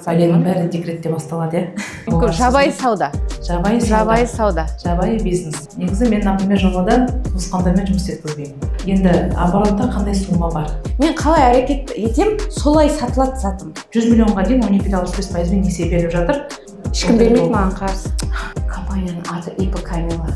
Әлемнің бәрі декретте басталады, иә. Жабайы сауда. Жабайы сауда. Жабайы бизнес. Негізі мен, например, жобада туысқандармен жұмыс еткізбеймін. Енді оборотта қандай сумма бар? Мен қалай әрекет етем, солай сатылады затым. 100 миллионға дейін 12,5% несие беріп жатыр. Ешкім бермейді маған қарыз. Компанияның аты ИП Камила.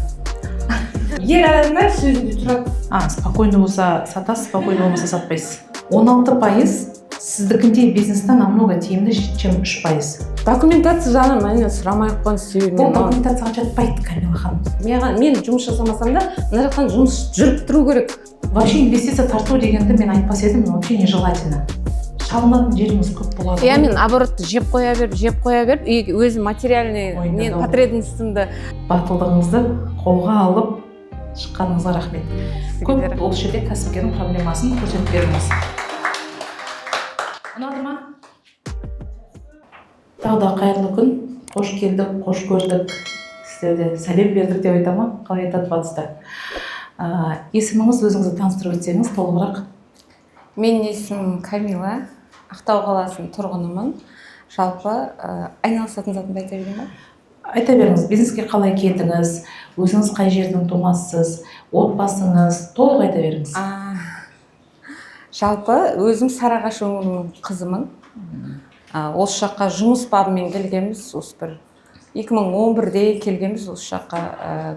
Ер адамдар сөзінде тұрады. Спокойно болса сатасыз, спокойно болмаса сатпайсыз. 16% сіздікіндей бизнестен намного тиімді, чем 3%. Документация жағынан мәне сұрамай-ақ қойған себебі. Бұл документацияға жатпайды, Камила ханым. Мен жұмыс жасамасам да, мына жақтан жұмыс жүріп тұру керек. Вообще инвестиция тарту дегенді мен айтпас едім, вообще нежелательно. Шалынатын жеріміз көп болады. Мен оборотты жеп қоя беріп, өзі материальный мен потребностімді. Батылдығыңызды қолға алып шыққаныңызға рахмет. Көп ол жерде кәсіпкердің проблемасын көрсетіп беріңіз. Ұнады ма? Тағы да қайырлы күн. Қош келдік, қош көрдік. Сіздерде сәлем бердік деп айтама, қалай айтады батыста. Есіміңіз, өзіңізді таныстырып өтсеңіз толығырақ. Менің есімім Камила, Ақтау қаласының тұрғынымын. Жалпы айналысатын затымды айта берейін ба? Айта беріңіз, бизнеске қалай келдіңіз, өзіңіз қай жердің тумасысыз, отбасыңыз, толық айта беріңіз. Жалпы өзім Сарыағаш өңірінің қызымын. Осы жаққа жұмыс бабымен келгенбіз, осы бір 2011-де келгенбіз, осы жаққа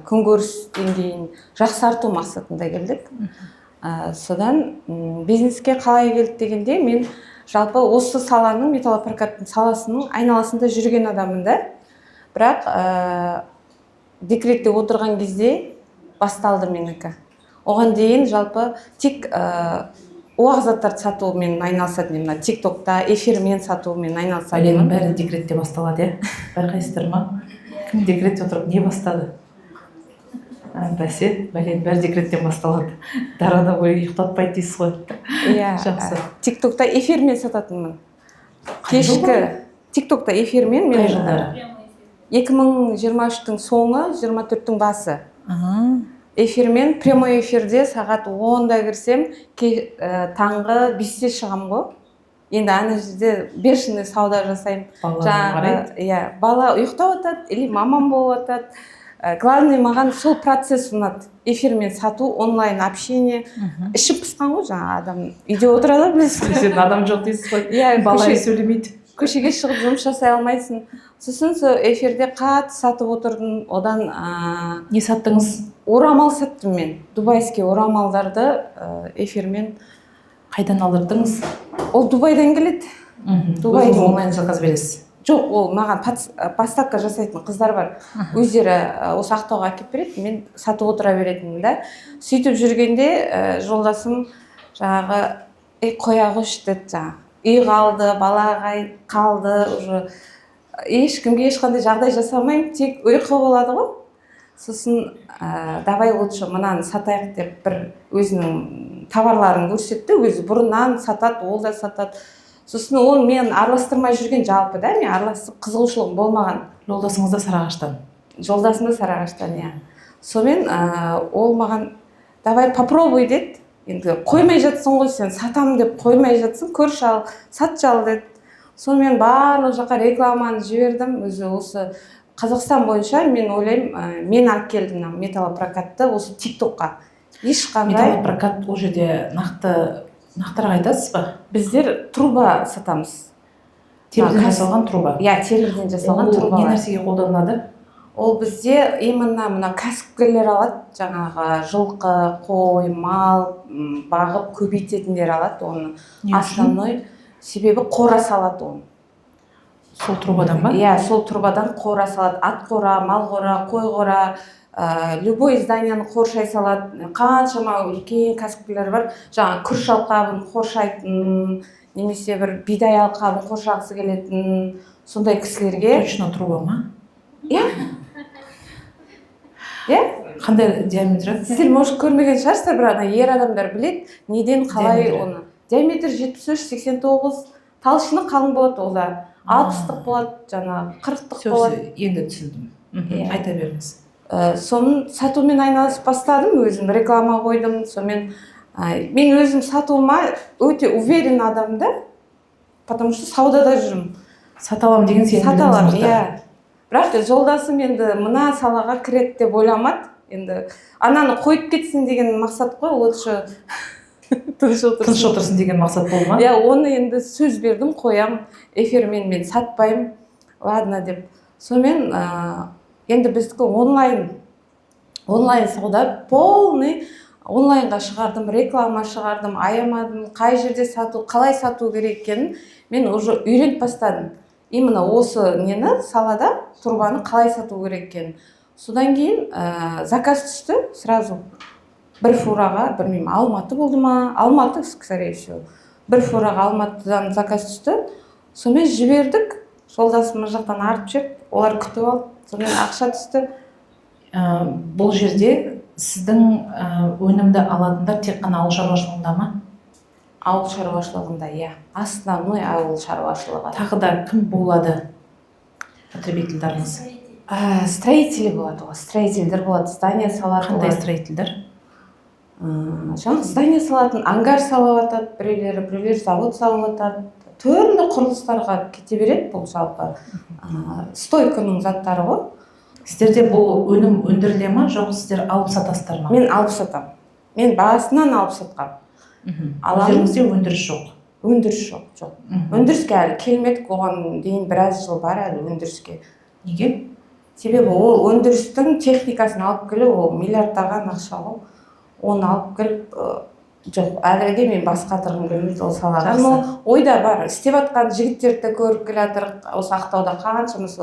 күнкөріс деңгейін жақсарту мақсатында келдік. Содан бизнеске қалай келді дегенде, мен жалпы осы саланың, металлопрокаттың саласының айналасында жүрген адаммын да. Бірақ декретте отырған кезде басталды менікі. Оған дейін жалпы тек оғызаттарды сатумен айналысатын, тиктокта эфирмен сатумен айналысатын. Әлемнің бәрі декретте басталады, иә. Байқайсыздар ма? Кім декретте отырып не бастады? Бәсе, бәрі декреттен басталады. Дарада бойы ұйықтатпайды дейсіз ғой. Жақсы. Тиктокта эфирмен сататынмын. Кешкі тиктокта эфирмен мен 2023-тің соңы, 24-тің басы. Эфирмен, прямой эфирде сағат 10-да кірсем, таңғы 5-те шығам ғой. Енді ана жерде бешеный сауда жасаймын. Бала ұйықтап атады, или мамам болып атады. Главный маған сол процесс ұнады. Эфирмен сату, онлайн общение. Ішіп пысқан ғой, адам үйде отырады, білесіз. Сен адам жоқ дейсіз ғой. Бала сөйлемейді. Көшеге шығып жұмыс жасай алмайсың. Сосын эфирде қатты сатып отырдым. Одан не саттыңыз? Орамал саттым мен. Дубайский орамалдарды эфирмен. Қайдан алдырдыңыз? Ол Дубайдан келеді. Өзіңіз онлайн заказ бересіз? Жоқ, ол маған поставка жасайтын қыздар бар. Өздері осы Ақтауға әкеп береді, мен сатып отыра беретінмін да. Сөйтіп жүргенде жолдасым жаңағы қоя қойшы деді жаңағы. Үй қалды, бала қалды, уже ешкімге ешқандай жағдай жасамаймын, тек ұйқы болады ғой. Сосын давай лучше мынаны сатайық деп бір өзінің товарларын көрсетті, өзі бұрыннан сатады, ол да сатады. Сосын ол мен араластырмай жүрген жалпы да, мен араласып қызығушылығым болмаған. Жолдасыңыз да Сарыағаштан? Жолдасым да Сарыағаштан, иә. Сонымен ол маған давай попробуй деді. Енді қоймай жатсың ғой, сен сатамын деп қоймай жатсың, көрші ал, сат жал деді. Сонымен барлық жаққа рекламаны жібердім. Өзі осы Қазақстан бойынша мен ойлаймын, мен алып келдім металлопрокатты осы тиктокқа. Ешқандай. Металлопрокат ол жерде нақтырақ айтасыз ба? Біздер труба сатамыз. Темірден жасалған труба? Иә, темірден жасалған труба. Не нәрсеге қолданылады? Ол бізде именно мына кәсіпкерлер алады, жаңағы жылқы, қой, мал бағып көбейтетіндер алады оны. Основной себебі қора салады оны. Сол трубадан ба? Иә, сол трубадан қора салады. Ат қора, мал қора, қой қора, любой зданияны қоршай салады. Қаншама үлкен кәсіпкерлер бар. Жаңағы күріш алқабын қоршайтын, немесе бір бидай алқабын қоршағысы келетін сондай кісілерге. Точно труба ма? Иә. Қандай диаметрі? Сіздер может көрмеген шығарсыздар, бірақ ер адамдар біледі, неден қалай оны. Диаметр 73-89, талшыны қалың болады, ол да 60-тық болады, жаңағы 40-тық болады. Енді түсіндім. Айта беріңіз. Соның сатумен айналысып бастадым, өзім реклама қойдым. Сонымен мен өзім сатуыма өте уверен адамда, потому что саудада жүрмін. сата аламын деген сенімділігіңіз сата аламын, мықты. иә. Бірақ жолдасым енді мына салаға кіреді деп ойламады. Енді ананы қойып кетсін деген мақсат қой, лучше тыныш Тыныш отырсын деген мақсат болды ма? иә, оны енді сөз бердім, қоям, эфирмен мен сатпаймын, ладно деп. Сонымен енді біздікі онлайн сауда, полный онлайнға шығардым, реклама шығардым, аямадым, қай жерде сату, қалай сату керек екенін мен уже үйреніп бастадым. Именно осы нені салада трубаны қалай сату керек екенін. Содан кейін заказ түсті сразу. Бір фураға, білмеймін, Алматы болды ма? Алматы, скорее всего. Бір фураға Алматыдан заказ түсті. Сонымен жібердік. Жолдасым жақтан артып жіберді. Олар күтіп алды. Сонымен ақша түсті. Бұл жерде сіздің өнімді алатындар тек қана ауыл шаруашылығында ма? Ауыл шаруашылығында, иә. Основной ауыл шаруашылығы. Тағы да кім болады потребительдеріңіз? Строители болады, строительдер болады, здание салатын. Қандай строительдер? Жаңа здание салатын, ангар салып атады, біреулер завод салып атады. Түрлі құрылыстарға кете береді бұл жалпы. Стойканың заттары ғой. Сіздерде бұл өнім өндіріле ма, жоқ сіздер алып сатасыздар ма? Мен алып сатамын. Мен басынан алып сатқам. Өздеріңізде өндіріс жоқ? Өндіріс жоқ. Өндіріске әлі келмедік, оған дейін біраз жыл бар әлі өндіріске. Неге? Себебі ол өндірістің техникасын алып келу, ол миллиардтаған ақша ғой. Оны алып келіп, жоқ, әліге мен басқа тұрғым келмейді ол салаға. Ойда бар, істеп атқан жігіттерді көріп келе жатыр, осы Ақтауда қаншамыз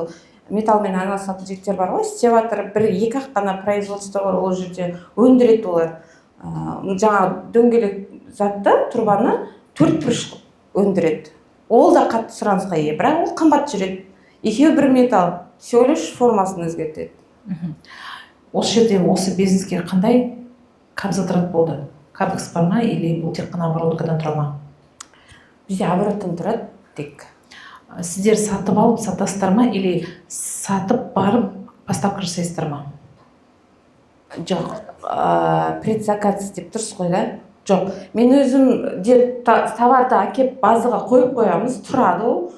металлмен айналысатын жігіттер бар ғой, істеп жатыр, бір-екі ақ қана производство бар, ол жерде өндіреді олар. Жаңа дөңгелек затты, трубаны 4 бұрыш өндіреді. Ол да қатты сұранысқа ие, бірақ ол қымбат жүреді. Екеуі бір металл, всего лишь формасын өзгертеді. Осы жерде осы бизнеске қандай қаржы болды? Капекс бар ма, или бұл тек қана оборудкадан тұра ма? Бізде обороттан тұрады тек. Сіздер сатып алып сатасыздар ма, или сатып барып поставка жасайсыздар ма? Жоқ, предзаказ деп тұрсыз ғой, да? Жоқ, мен өзім товарды әкеп базаға қойып қоямыз, тұрады ол.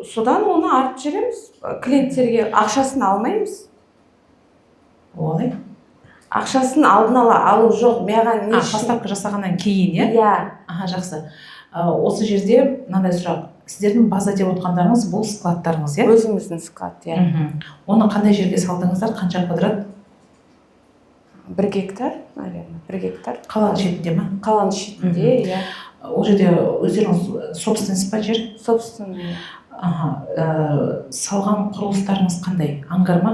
Содан оны артып жібереміз, клиенттерге ақшасын алмаймыз. Олай? Ақшасын алдын ала алу жоқ, маған не үшін? Поставка жасағаннан кейін, иә? Иә. Жақсы. Осы жерде мынандай сұрақ. Сіздердің база деп отқандарыңыз бұл складтарыңыз, иә? Өзіміздің склад, иә. Оны қандай жерге салдыңыздар, қанша квадрат? 1 гектар, наверное, 1 гектар. Қаланың шетінде ма? Қаланың шетінде, иә. Ол жерде өздеріңіз собственность па жер? Собственный. Салған құрылыстарыңыз қандай? Ангар ма?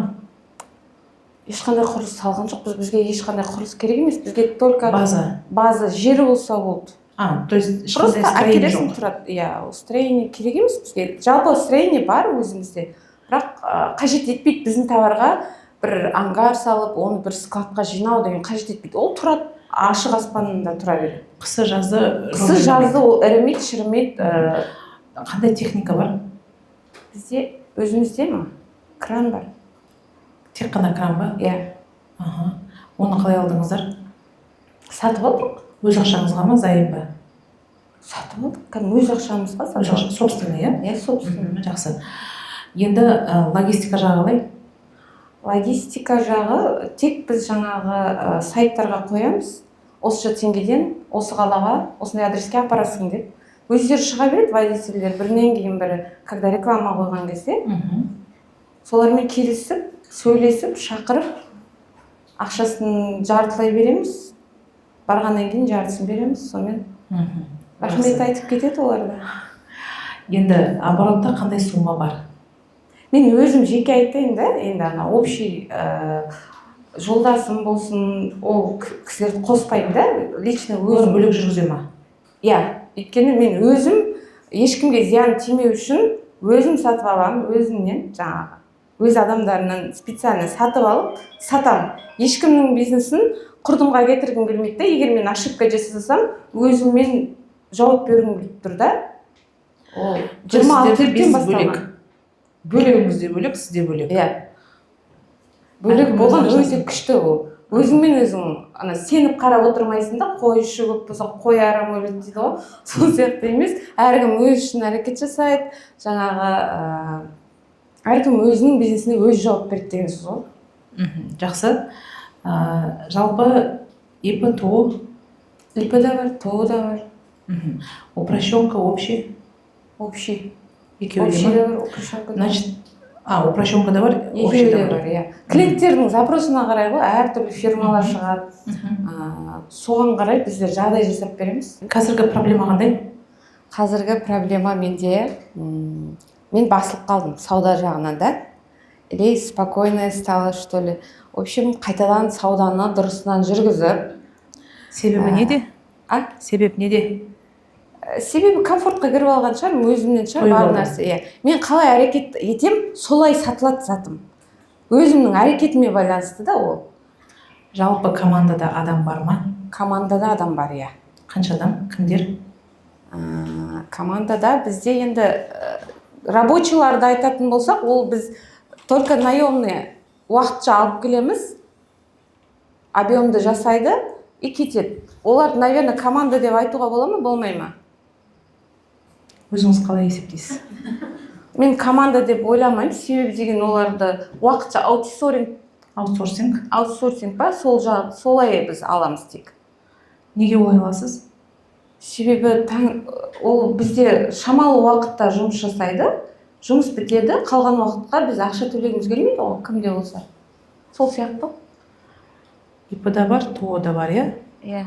Ешқандай құрылыс салған жоқ, бізге ешқандай құрылыс керек емес, бізге только база жері болса болды. То есть ешқандай строение жоқ? Тұрады, иә, строение керек емес бізге. Жалпы строение бар өзімізде, бірақ қажет етпейді біздің товарға бір ангар салып, оны бір складқа жинау деген қажет етпейді. Ол тұрады, ашық аспанында тұра береді. Қысы-жазы ол ірімейді, шірімейді. Қандай техника бар? Бізде өзімізде ма? Кран бар. Тек қана кран ба? Иә. Оны қалай алдыңыздар? Сатып алдық. Өз ақшаңызға ма, займ ба? Сатып алдық. Кәдімгі өз ақшамызға сатып алдық. Собственный, иә? Иә, собственный. Жақсы. Енді логистика жағы қалай? Логистика жағы тек біз жаңағы сайттарға қоямыз. Осы теңгеден, осы қалаға, осындай адреске апарасың деп. Өздері шыға береді водительдер, бірінен кейін бірі, когда реклама қойған кезде. Солармен келісіп, сөйлесіп, шақырып, ақшасын жартылай береміз. Барғаннан кейін жартысын береміз, сонымен. Рахмет айтып кетеді оларда. Енді оборотта қандай сумма бар? Мен өзім жеке айтайын да, енді ана общий жолдасым болсын, ол кісілерді қоспаймын да, лично өзім бөлек жүргізе ма? Иә, өйткені мен өзім ешкімге зиян тимеу үшін өзім сатып аламын, өзімнен жаңағы. Өз адамдарынан специально сатып алып, сатам. Ешкімнің бизнесін құрдымға кетіргім келмейді да, егер мен ошибка жасасам, өзіммен жауап бергім келіп тұр да. Ол 26-тен басталған. Бөлігіңізде бөлек, сізде бөлек. Иә. Бөлек болған өте күшті ол. өзіңмен өзің ана сеніп қарап отырмайсың да, қой іші көп болса қой арам өледі дейді ғой. Сол сияқты емес, әркім өз үшін әрекет жасайды, жаңағы әркім өзінің бизнесіне өзі жауап береді деген сөз ғой. Жақсы. Жалпы ИП, ТО? ИП да бар, ТО да бар. Упрощенка, общий? Общий. Общий да бар, упрощенка да бар. Значит, упрощенка да бар, общий да бар. Клиенттердің запросына қарай ғой, әртүрлі фирмалар шығады. Соған қарай біздер жағдай жасап береміз. Қазіргі проблема қандай? Қазіргі проблема менде, мен басылып қалдым сауда жағынан да. Или спокойно стало, что ли. В общем, қайтадан сауданы дұрысынан жүргізіп. Себебі неде? Себеп неде? Себебі комфортқа кіріп алған шығар, өзімнен шығар, бар нәрсе. Мен қалай әрекет етем, солай сатылады затым. Өзімнің әрекетіме байланысты да ол. Жалпы командада адам бар ма? Командада адам бар, иә. Қанша адам? Кімдер? Командада бізде енді рабочийларды айтатын болсақ, ол біз только наемный уақытша алып келеміз, объемды жасайды и кетеді. Олар, наверное, команда деп айтуға бола ма, болмай ма? Өзіңіз қалай есептейсіз? Мен команда деп ойламаймын, себебі деген оларды уақытша аутсорсинг ба, солай біз аламыз тек. Неге олай аласыз? Себебі ол бізде шамалы уақытта жұмыс жасайды, жұмыс бітеді, қалған уақытқа біз ақша төлегіміз келмейді ғой, кімде болса. Сол сияқты. ИП да бар, ТО да бар, иә? Иә.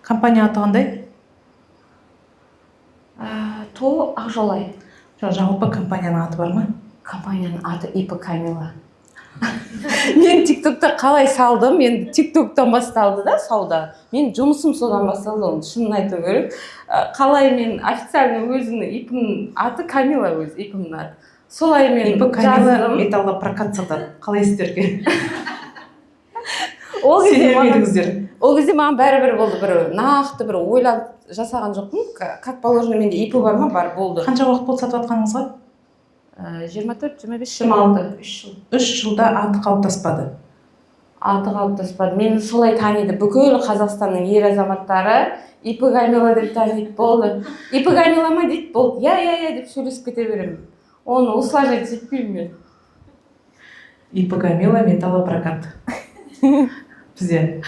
Компания аты қандай? ТО Ақжолай. Жалпы компанияның аты бар ма? Компанияның аты ИП Камила. Мен тиктокта қалай салдым, мен тиктоктан басталды да сауда. Мен жұмысым содан басталды, оны шынын айту керек. Қалай мен официально өзімнің ИП-ның аты Камила, өз ИП-ның аты. Солай мен ИП Камила металлопрокат сатады. Қалай сіздерге? Ол кезде маған бәрібір болды, бір нақты бір ойлап жасаған жоқпын. Как положено, менде ИП бар ма? Бар, болды. Қанша уақыт болды сатып атқаныңызға? 24, 25, 26. 3 жыл. 3 жылда аты қалыптаспады. Аты қалыптаспады. Мені солай таниды. Бүкіл Қазақстанның ер азаматтары ИП Камила деп таниды, болды. ИП Камила ма дейді, болды. Я деп сөйлесіп кете беремін. Оны осылай жетпеймін мен. ИП Камила металлопрокат. Бізде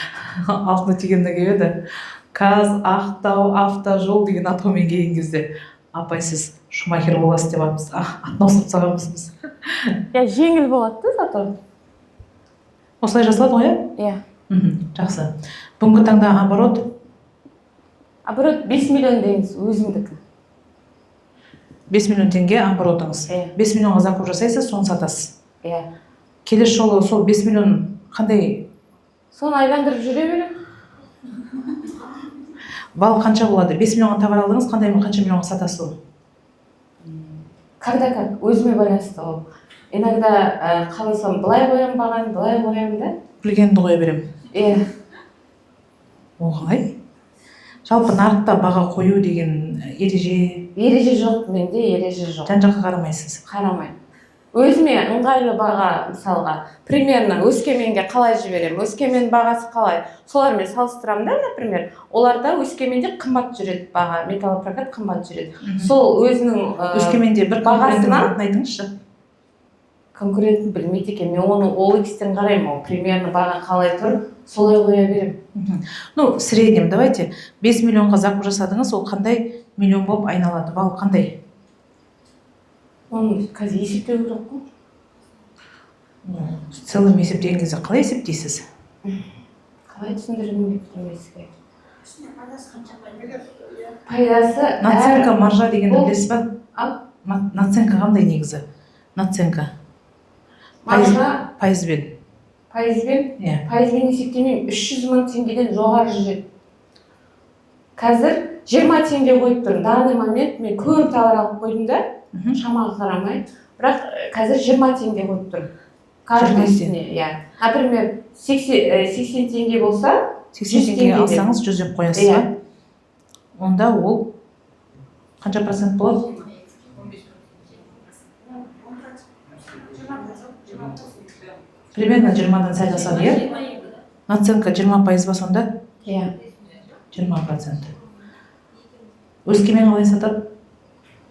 алтыны тигенде келеді. Каз, Ақтау, автожол деген атаумен келген кезде апай сіз шумахер боласыз деп атпыз. Атын ауыстырып тастағанбыз біз. Жеңіл болады да зато. Осылай жасалады ғой, иә? Жақсы. Бүгінгі таңда оборот? Оборот 5 миллион дейміз, өзімдікі. 5 миллион теңге оборотыңыз. 5 миллионға закуп жасайсыз, соны сатасыз. Иә. Келесі жолы сол 5 миллион қандай? Соны айландырып жүре берем. Бал қанша болады? 5 миллионға товар алдыңыз, қандай қанша миллионға сатасыз? Когда как, өзіме байланысты ол. Иногда қаласам былай қоям бағаны, былай қоям да. Білгенді қоя берем. Иә. Оғай. Жалпы нарықта баға қою деген ереже? Ереже жоқ, менде ереже жоқ. Жан-жаққа қарамайсыз? Қарамаймын. Өзіме ыңғайлы баға, мысалға, примерно Өскеменге қалай жіберем, Өскемен бағасы қалай, солармен салыстырамын да, например, оларда Өскеменде қымбат жүреді баға, металлопрокат қымбат жүреді. Сол өзінің Өскеменде бір конкуренттің атын айтыңызшы. Конкурентін білмейді екен, мен оны OLX-тен қараймын, ол примерно баға қалай тұр, солай қоя берем. В среднем, давайте, 5 миллионға закуп жасадыңыз, ол қандай миллион болып айналады, бал қандай? Оны қазір есептеу керек қой. В целом есептеген кезде қалай есептейсіз? Қалай түсіндіргім келмей сізге. Пайдасы... Наценка, маржа дегенді білесіз ба? Наценка қандай негізі? Наценка. Пайызбен. Пайызбен? Иә. Пайызбен есептемеймін, 300 мың теңгеден жоғары жүреді. Қазір 20 теңге қойып тұрмын. Данный момент мен көп товар алып қойдым да, шамаға қарамай. Бірақ қазір 20 теңге қойып тұрмын. Каждыйсіне, иә. Например, 80 теңге болса, 80 теңге алсаңыз 100 деп қоясыз ба? Онда ол қанша процент болады? Примерно 20-дан сәл асады, иә? Наценка 20% ба сонда? Иә. 20%. Өскемен қалай сатады?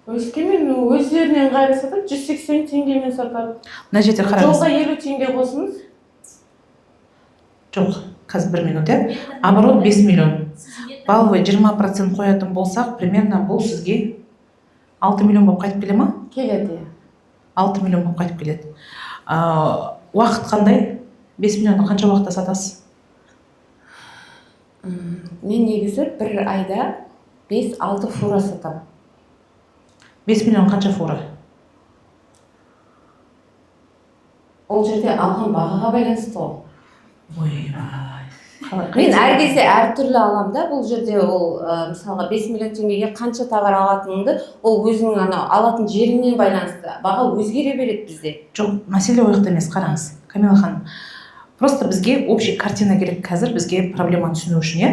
Өскемен өздерінен ыңғайлы сатады, 180 теңгемен сатады. Мына жерде қараңыз. Жолға 50 теңге қосыңыз. Жоқ, қазір 1 минут, иә? Оборот 5 миллион. Баловый 20% қоятын болсақ, примерно бұл сізге 6 миллион болып қайтып келе ма? Келеді. 6 миллион болып қайтып келеді. Уақыт қандай? 5 миллионды қанша уақытта сатасыз? Мен негізі бір айда 5-6 фура сатамын. 5 миллион қанша фура? Ол жерде алған бағаға байланысты ғой. Ойбай. Мен әр кезде әртүрлі аламын да, бұл жерде ол мысалға 5 миллион теңгеге қанша товар алатыныңды, ол өзінің алатын жеріне байланысты. Баға өзгере береді бізде. Жоқ, мәселе ойықта емес, қараңыз. Камила ханым. Просто бізге общий картина керек қазір, бізге проблеманы түсіну үшін, иә?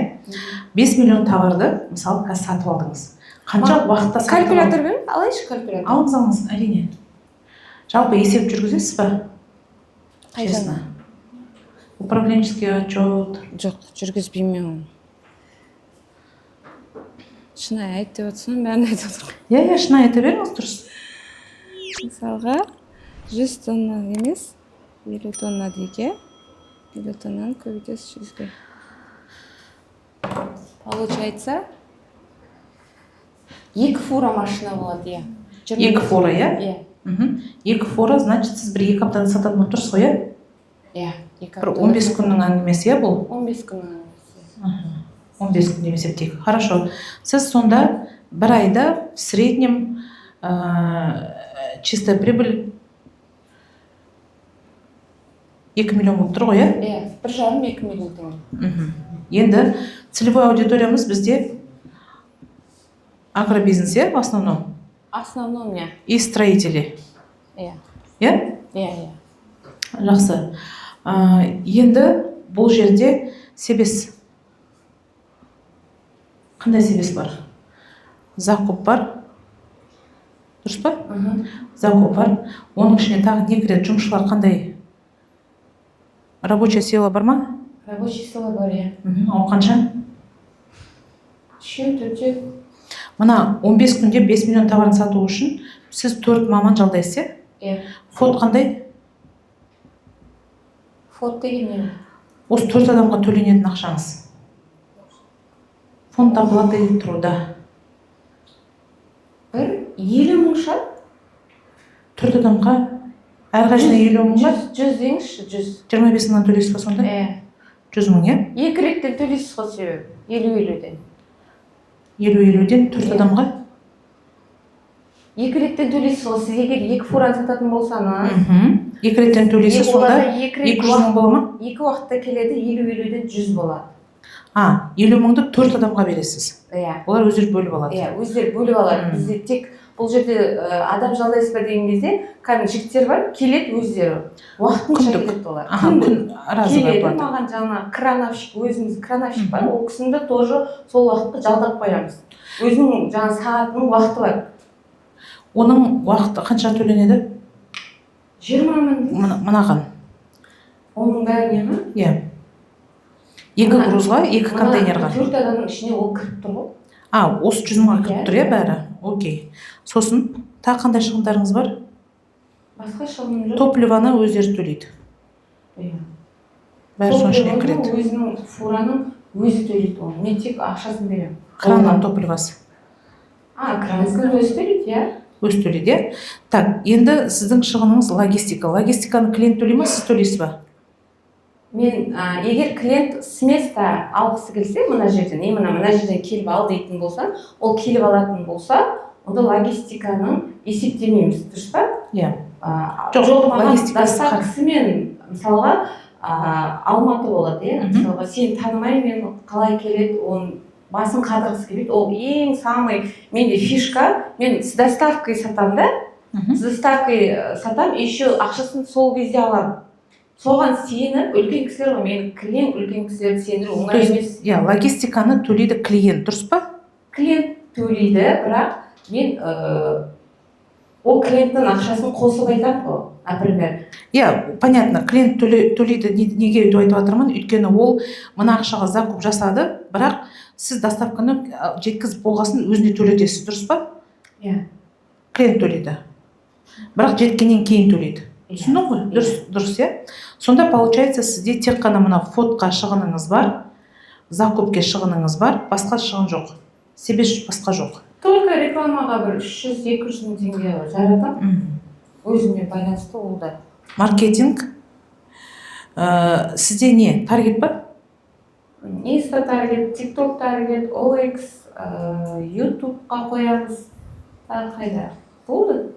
5 миллион товарды, мысалы, қазір сатып алдыңыз. Қанша уақытта сатып алдыңыз? Калькулятор берем, алайыншы калькулятор. Алыңыз, әрине. Жалпы есеп жүргізесіз ба? Честно. Управленческий отчет. Жоқ, жүргізбеймін оны. Шынайы айт деп отырсың, бәрін айтып отырмын. Иә, шынайы айта беріңіз, дұрыс. Мысалға 100 тонна емес, 50 тонна дейік, 50 тоннаны көбейтесіз 100-ге. Получается 2 фура машина болады, иә. 2 фура, иә? Иә. 2 фура, значит, сіз 1-2 аптада сататын болып тұрсыз ғой, иә? Иә. Бір 15 күннің әңгімесі, иә бұл? 15 күннің әңгімесі. 15 күн деп есептейік. Хорошо. Сіз сонда бір айда в среднем чистая прибыль 2 миллион болып тұр ғой, иә? Иә, 1,5-2 миллион теңге. Енді целевой аудиториямыз бізде агробизнес, иә, в основном? Основном, иә. И строители. Иә. Иә? Иә. Жақсы. Енді бұл жерде себес. Қандай себес бар? Закуп бар. Дұрыс па? Закуп бар. Оның ішіне тағы не кіреді? Жұмысшылар қандай? Рабочая сила бар ма? Рабочая сила бар, иә. Ол қанша? Үшеу-төртеу. Мына 15 күнде 5 миллион товарын сату үшін сіз 4 маман жалдайсыз, иә? Иә. Фонд қандай? Фонд деген не? Осы 4 адамға төленетін ақшаңыз. Фонд оплаты труда. Бір 50 мың шығар? 4 адамға әрқайсысына 50 мың ба? 100 деңізші, 100. 25 мыңнан төлейсіз ба сонда? 100 мың, иә? 2 реттен төлейсіз ғой себебі. 50-50-ден. 50-50-ден 4 адамға? 2 реттен төлейсіз ғой. Сіз егер 2 фураны сататын болсаңыз, 2 реттен төлейсіз, сонда 200 мың бола ма? 2 уақытта келеді, 50-50-ден 100 болады. 50 мыңды 4 адамға бересіз. Иә. Олар өздері бөліп алады. Иә, өздері бөліп алады. Бізде тек бұл жерде адам жалдайсыз ба деген кезде, кәдімгі жігіттер бар, келеді өздері. Уақытынша келеді олар. Күн разовая келеді, оплата. маған жаңа крановщик, өзіміз крановщик бар, ол кісімді тоже сол уақытқа жалдап қоямыз. Өзінің жаңа сағатының уақыты бар. Оның уақыты қанша төленеді? 20 мың. Мынаған. Оның бәріне ме? Иә. 2 грузға, 2 контейнерға. 4 адамның ішіне ол кіріп тұр ғой. Осы 100 мыңға кіріп тұр, иә, бәрі? Окей. Сосын, тағы қандай шығындарыңыз бар? Басқа шығыным жоқ. Топливаны өздері төлейді. Бәрі соның ішіне кіреді. Өзінің фураның өзі төлейді оны. Мен тек ақшасын беремін. Кранның топливасы. Кранның өзі төлейді, иә? Өзі төлейді, иә? Так, енді сіздің шығыныңыз логистика. Логистиканы клиент төлей ме, сіз төлейсіз ба? Мен егер клиент с места алғысы келсе, мына жерден, мына жерден келіп ал дейтін болса, ол келіп алатын болса, онда логистиканың есептемейміз, дұрыс па? Иә. Жоқ, доставкасымен, мысалға, Алматы болады, иә? Мысалға, сені танымаймын, қалай келеді, оның басын қатырғысы келеді, ол ең самый менде фишка, мен с доставкой сатам да, с доставкой сатам, еще ақшасын сол кезде аламын. Соған сеніп, үлкен кісілер ғой, менің клиент үлкен кісілерді сендіру оңай емес. Иә, логистиканы төлейді клиент, дұрыс па? Клиент төлейді, бірақ мен ол клиенттің ақшасын қосып айтамын ғой, например. Иә, понятно, клиент төлейді. Неге өйтіп айтып жатырмын? Өйткені ол мына ақшаға закуп жасады, бірақ сіз доставканы жеткізіп болғасын өзіне төлетесіз, дұрыс па? Иә. Клиент төлейді. Бірақ жеткеннен кейін төлейді. Түсіндің ғой? Дұрыс, иә? Сонда получается сізде тек қана мына фотқа шығыныңыз бар, закупке шығыныңыз бар, басқа шығын жоқ. Себебі басқа жоқ. Только рекламаға бір 300-200 мың теңге жаратамын. Өзіме байланысты ол да. Маркетинг. Сізде не? Таргет ба? Инста таргет, тикток таргет, OX, ютубқа қоямыз. Тағы қайда? Болды.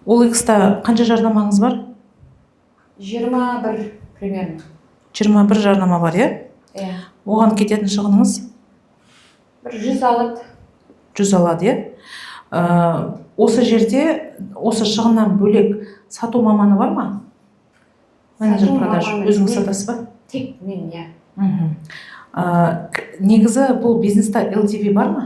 OX-та қанша жарнамаңыз бар? 21 примерно. 21 жарнама бар, иә? Иә. Оған кететін шығыныңыз? Бір 100 алады. 100 алады, иә? Осы жерде, осы шығыннан бөлек сату маманы бар ма? Менеджер продаж, өзіңіз сатасыз ба? Тек мен, иә. Негізі бұл бизнеста LTV бар ма?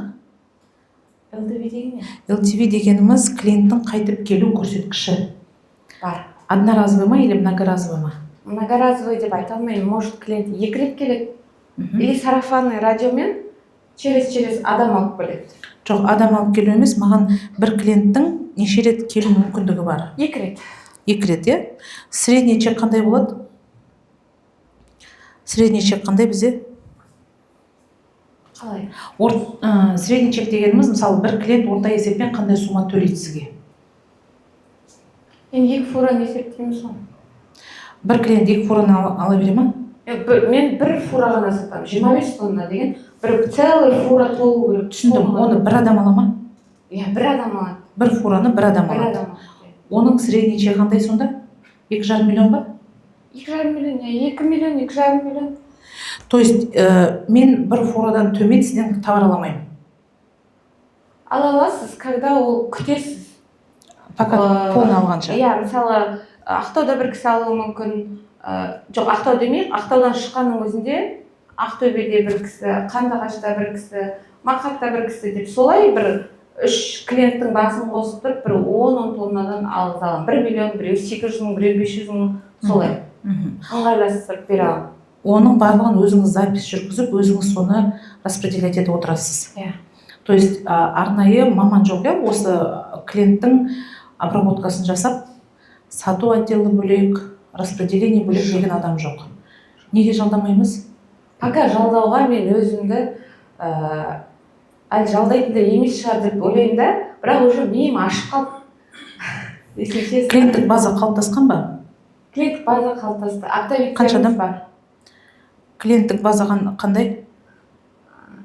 LTV деген не? LTV дегеніміз клиенттің қайтып келу көрсеткіші. Бар. Одноразовый ма или многоразовый ма? Многоразовый деп айта алмаймын. Может, клиент 2 рет келеді. Или сарафанный радиомен через адам алып келеді. Жоқ, адам алып келу емес, маған бір клиенттің неше рет келу мүмкіндігі бар? 2 рет. 2 рет, иә? Средний чек қандай болады? Средний чек қандай бізде? Қалай? Средний чек дегеніміз, мысалы, бір клиент орта есеппен қандай сума төлейді сізге? Мен 2 фураны есептейміз ғой. Бір клиент 2 фураны ала бере ма? Мен бір фура ғана сатамын. 25 тонна деген бір целый фура толу керек. Түсіндім, оны бір адам ала ма? Иә, бір адам алады. Бір фураны бір адам алады. Оның средний чек қандай сонда? 2,5 миллион ба? 2,5 миллион, 2 миллион, 2,5 миллион. То есть мен бір фурадан төмен сізден товар аламаймын? Ала аласыз, когда ол күтесіз. Пока полный алғанша. Иә, мысалы, Ақтауда бір кісі алуы мүмкін. Жоқ, Ақтау демейік, Ақтаудан шыққанның өзінде Ақтөбеде бір кісі, Қандыағашта бір кісі, Мақатта бір кісі деп солай бір 3 клиенттің басын қосып тұрып, бір 10 тоннадан алып аламын. 1 миллион, біреу 800 мың, біреу 500 мың, солай. Ыңғайластырып бере аламын. Оның барлығын өзіңіз запись жүргізіп, өзіңіз соны распределять етіп отырасыз. Иә. То есть арнайы маман жоқ, иә? Осы клиенттің обработкасын жасап, сату отделы бөлек, распределение бөлек деген адам жоқ. Неге жалдамаймыз? Пока жалдауға мен өзімді әлі жалдайтындай емес шығар деп ойлаймын да, бірақ уже миым ашып қалды. Клиенттік база қалыптасқан ба? Клиенттік база қалыптасты. Қаншадан бар? Клиенттік база қандай?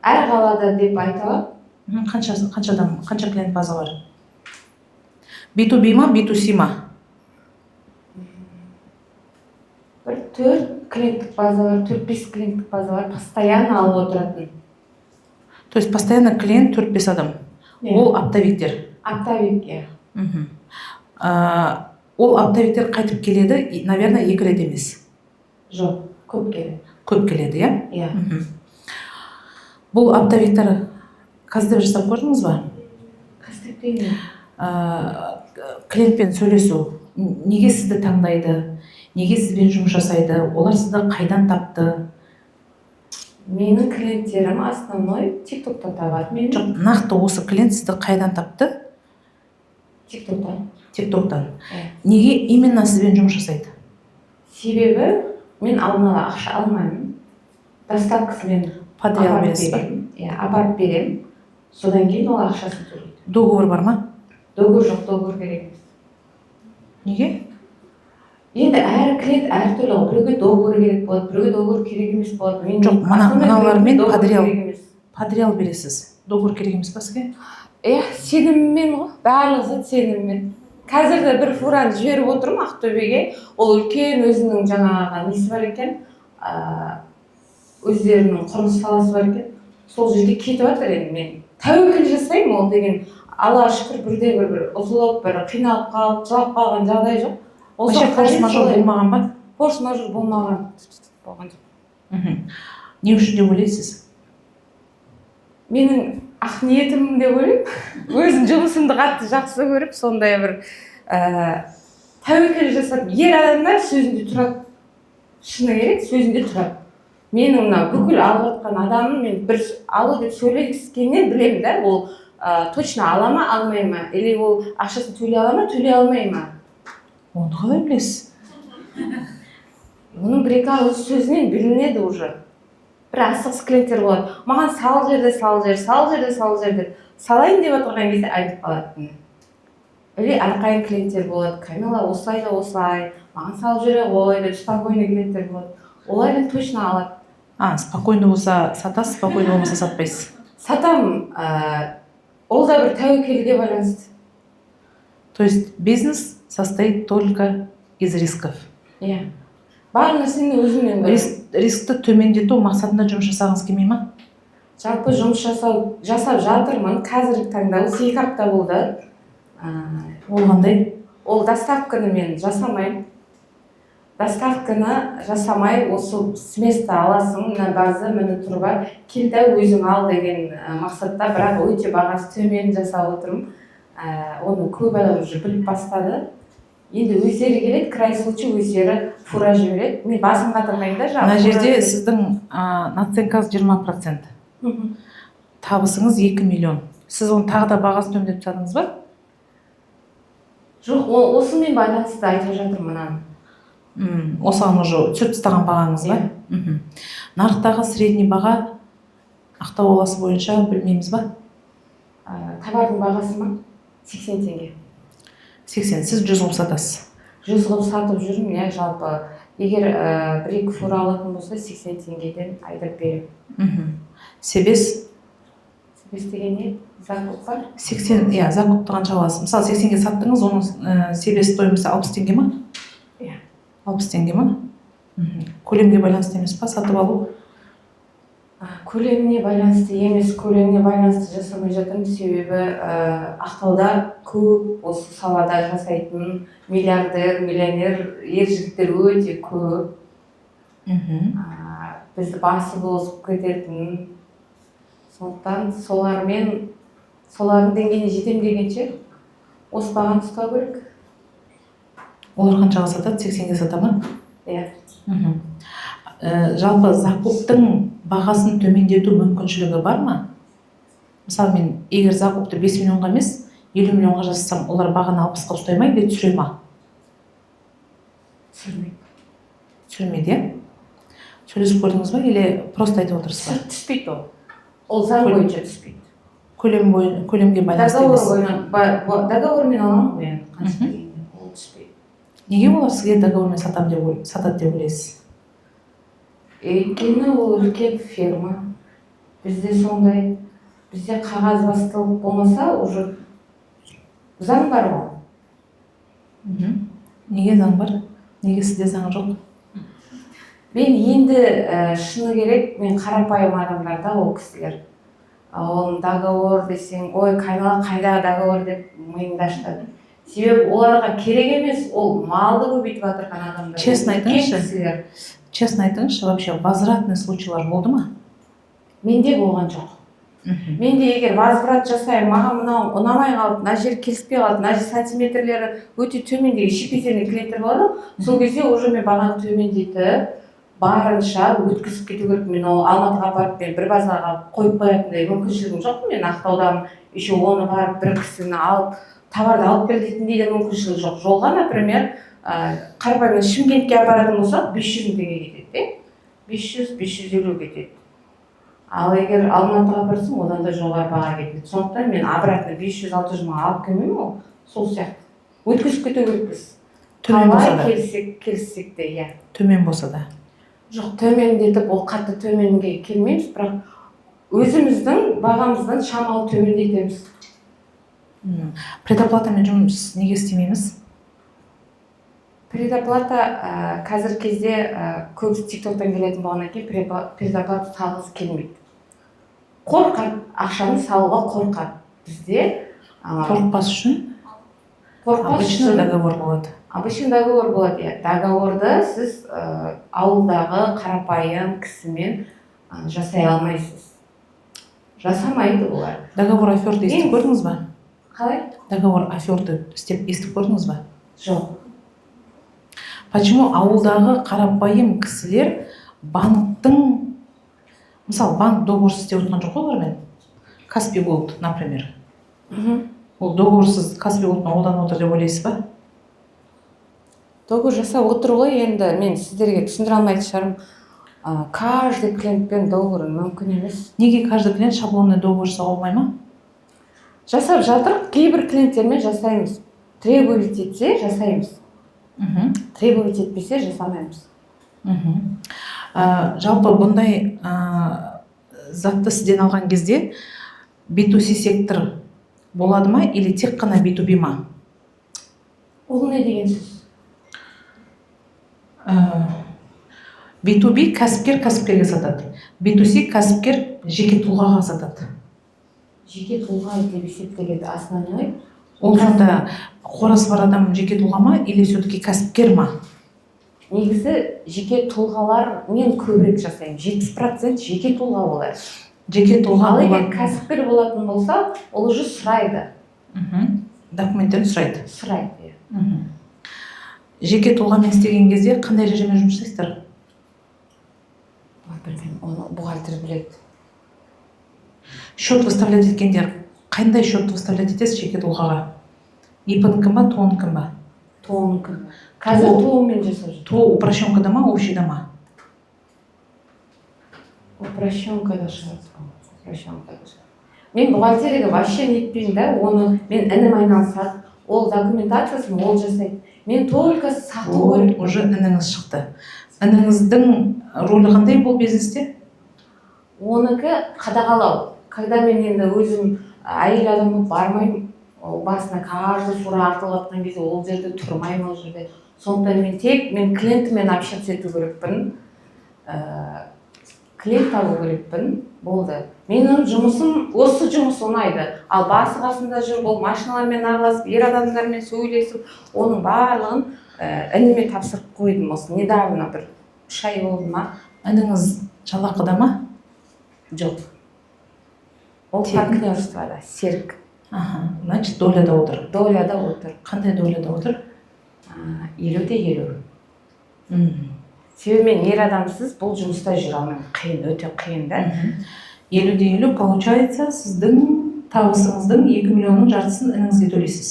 Әр қалада деп айта аламын. Қанша клиент база бар? B2B ма, B2C ма? Бір 4 клиенттік база бар, 4-5 клиенттік база бар, постоянно алып отыратын. То есть постоянно клиент 4-5 адам. Ол оптовиктер. Оптовик, иә. Ол оптовиктер қайтып келеді, наверное, 2 рет емес. Жоқ, көп келеді. Көп келеді, иә? Иә. Бұл оптовиктер қаздеп жасап көрдіңіз ба? Қаздеп деймін. Клиентпен сөйлесу. Неге сізді таңдайды? Неге сізбен жұмыс жасайды? Олар сізді қайдан тапты? Менің клиенттерім основной тиктоктан табады мені. Жоқ, нақты осы клиент сізді қайдан тапты? Тиктоктан. Тиктоктан. Неге именно сізбен жұмыс жасайды? Себебі мен алдын ала ақша алмаймын. Доставкасымен Подриал бересіз ба? Иә, апарып беремін. Содан кейін ол ақшасын төлейді. Договор бар ма? Договор жоқ, договор керек емес. Неге? Енді әр клиент әртүрлі ғой. Біреуге договор керек болады, біреуге договор керек емес болады. Жоқ, мыналармен подриал бересіз. Договор керек емес па сізге? Сеніммен ғой. Барлығы зат сеніммен. Қазірде бір фураны жіберіп отырмын Ақтөбеге. Ол үлкен өзінің жаңағы несі бар екен, өздерінің құрылыс саласы бар екен. Сол жерге кетіп жатыр енді мен. Тәуекел жасаймын ол деген. Алла шүкір бірде бір ұтылып, бір қиналып қалып, жылап қалған жағдай жоқ. Вообще форс-мажор болмаған ба? Форс-мажор болмаған жоқ. Не үшін деп ойлайсыз? Менің ақ ниетім деп ойлаймын. Өзім жұмысымды қатты жақсы көріп, сондай бір тәуекел жасап, ер адамдар сөзінде тұрады. Шыны керек, сөзінде тұрады. Менің мына бүкіл алып жатқан адамым мен бір алу деп сөйлескеннен білемін да, ол точно ала ма, алмай ма, или ол ақшасын төлей ала ма, төлей алмай ма. Оны қалай білесіз? Оның бір-екі ауыз сөзінен білінеді уже. Бір асығыс клиенттер болады. Маған сал жерде, салайын деп отырған кезде айтып қалады. Или әрқайын клиенттер болады. Камила осылай да осылай, маған салып жүре ғой деп спокойный клиенттер болады. Олар точно алады. Спокойно болса сатасыз, спокойно болмаса сатпайсыз. Сатам, ол да бір тәуекелге байланысты. То есть бизнес состоит только из рисков. Иә. Бар нәрсені өзімнен Рискті төмендету мақсатында жұмыс жасағыңыз келмей ма? Жалпы жұмыс жасап жатырмын. Қазіргі таңда 2 апта болды. Ол қандай? Ол доставканы мен жасамаймын. Доставканы жасамай, осы сместі аласың, мына базы, міне тұрба, келді өзің ал деген мақсатта, бірақ өте бағасы төмен жасап отырмын. Оны көп адам уже біліп бастады. Енді өздері келеді, край случай өздері фура жібереді. Мен басын қатырмаймын да жаңағы. Мына жерде сіздің наценкаңыз 20%. Табысыңыз 2 миллион. Сіз оны тағы да бағасын төмендетіп сатыңыз ба? Жоқ, осымен байланысты айтып жатырмын. Осыған уже түсіріп тастаған бағаңыз ба? Нарықтағы средний баға Ақтау қаласы бойынша білмейміз ба? Товардың бағасы ма? 80 теңге. 80, сіз 100 қылып сатасыз. 100 қылып сатып жүрмін, иә, жалпы. Егер 1-2 фура алатын болса, 80 теңгеден айдап беремін. Себес? Себес деген не? Закуп бар? 80, иә, закупты қанша аласыз? Мысалы 80-ге саттыңыз, оның себес стоимости 60 теңге ма? Иә. 60 теңге ма? Көлемге байланысты емес па сатып алу? Көлеміне байланысты емес, көлеміне байланысты жасамай жатырмын, себебі Ақтауда көп осы салада жасайтын миллиардер, миллионер ер жігіттер өте көп. Бізді басы босып кететін. Сондықтан солардың деңгейіне жетем дегенше осы бағаны ұстау керек. Олар қаншаға сатады? 80-ге сата ма? Иә. Жалпы закуптың бағасын төмендету мүмкіншілігі бар ма? Мысалы мен егер закупты 5 миллионға емес 50 миллионға жасасам, олар бағаны 60-қа ұстай ма, или түсіре ма? Түсірмейді, иә? Сөйлесіп көрдіңіз ба, или просто айтып отырсыз ба? Түспейді ол. Ол заң бойынша түспейді. Көлемге байланысты емес. Договормен аламын мен, ол түспейді. Неге олар сізге договормен сатады деп ойлайсыз? Өйткені ол үлкен фирма. Бізде сондай, бізде қағазбастылық болмаса, уже заң бар ғой. Неге заң бар? Неге сізде заң жоқ? Мен енді шыны керек, мен қарапайым адамдарда ол кісілер. Ол договор десең, ой, қайдағы договор деп миыңды ашытады. Себебі оларға керек емес, ол малды көбейтіп жатырған адамдар. Честно айтыңызшы, вообще возвратный случайлар болды ма? Менде болған жоқ. Менде егер возврат жасаймын, маған мынау ұнамай қалды, мына жер келіспей қалды, мына сантиметрлері өте төмендегі щепетильный клиенттер болады, сол кезде уже мен бағаны төмендетіп, барынша өткізіп кету керек. Мен ол Алматыға барып, мен бір базарға қойып қоятындай мүмкіншілігім жоқ. Мен Ақтаудан еще оны барып бір кісіні алып, товарды алып кел дейтіндей де мүмкіншілік жоқ. Жолға, например, қарапайым Шымкентке апаратын болсақ 500 мың теңге кетеді, 500-550 кетеді. Ал егер Алматыға барсаң, одан да жоғары баға кетеді. Сондықтан мен обратно 500-600 мың алып келмеймін, ол сол сияқты. Өткізіп кету керекпіз. Қалай келсек те, иә. Төмен болса да. Жоқ, төмендетіп, ол қатты төменге келмейміз, бірақ өзіміздің бағамыздан шамалы төмендетеміз. Предоплатамен жұмыс неге істемейміз? Предоплата қазір кезде көбісі TikTok-тан келетін болғаннан кейін предоплата салғысы келмейді. Қорқады, ақшаны салуға қорқады. Бізде қорықпас үшін обычный договор болады. Обычный договор болады, иә. Договорды сіз ауылдағы қарапайым кісімен жасай алмайсыз. жасамайды олар. Договор оферты естіп көрдіңіз ба? Қалай? Договор оферты істеп естіп көрдіңіз ба? Жоқ. Почему ауылдағы қарапайым кісілер банктың, мысалы банк договорсыз істеп отырған жоқ қой олармен? Каспий Голд, например. Ол договорсыз Каспий Голдтан қолданып отыр деп ойлайсыз ба? Договор жасап отыр ғой, енді мен сіздерге түсіндіре алмайтын шығармын. Каждый клиентпен договор мүмкін емес. Неге каждый клиент шаблонный договор жасауға болмай ма? Жасап жатыр, кейбір клиенттермен жасаймыз. Требовать етсе жасаймыз. Требовать етпесе жасамаймыз. Жалпы бұндай затты сізден алған кезде B2C сектор болады ма или тек қана B2B ма? Ол не деген сөз? B2B кәсіпкер кәсіпкерге сатады. B2C кәсіпкер жеке тұлғаға сатады. Жеке тұлға деп есептеледі основной. Ол сонда қорасы бар адам жеке тұлға ма или все-таки кәсіпкер ма? Негізі жеке тұлғалар мен көбірек жасаймын. 70% жеке тұлға болады. Жеке тұлға Ал егер болады. кәсіпкер болатын болса, ол уже сұрайды. Документтерін сұрайды. Сұрайды. Жеке тұлғамен істеген кезде қандай режиммен жұмыс жасайсыздар? Білмеймін, оны бухгалтер біледі. Счет выставлять еткенде қандай счет выставлять етесіз жеке тұлғаға? ИП-нікі ма, ТО-нікі ма? ТО-нікі. Қазір ТО-мен жасап жүр. ТО упрощенкада ма, общийда ма? Упрощенкада шығады. Упрощенкада шығады. Мен бухгалтерияға вообще нетпеймін да, оны мен інім айналысады. Ол документациясын ол жасайды. Мен только сату керек. Уже ініңіз шықты. Ініңіздің рөлі қандай бұл бизнесте? Оныкі қадағалау. Когда мен енді өзім әйел адамы бармаймын, басына каждый фура артылып жатқан кезде ол жерде тұрмаймын ол жерде. Сондықтан мен клиентімен общаться ету керекпін. Клиент табу керекпін. Болды. Менің жұмысым, осы жұмыс ұнайды. Ал басы қасында жүріп, ол машиналармен араласып, ер адамдармен сөйлесіп, оның барлығын ініме тапсырып қойдым. Осы недавно бір 3 ай болды ма? Ініңіз жалақыда ма? Жоқ. Ол партнерствода, серік. Значит, доляда отыр. Доляда отыр. Қандай доляда отыр? 50-50. Себебі мен ер адамсыз бұл жұмыста жүре алмаймын. Қиын, өте қиын да. 50-50 получается, сіздің табысыңыздың 2 миллионның жартысын ініңізге төлейсіз.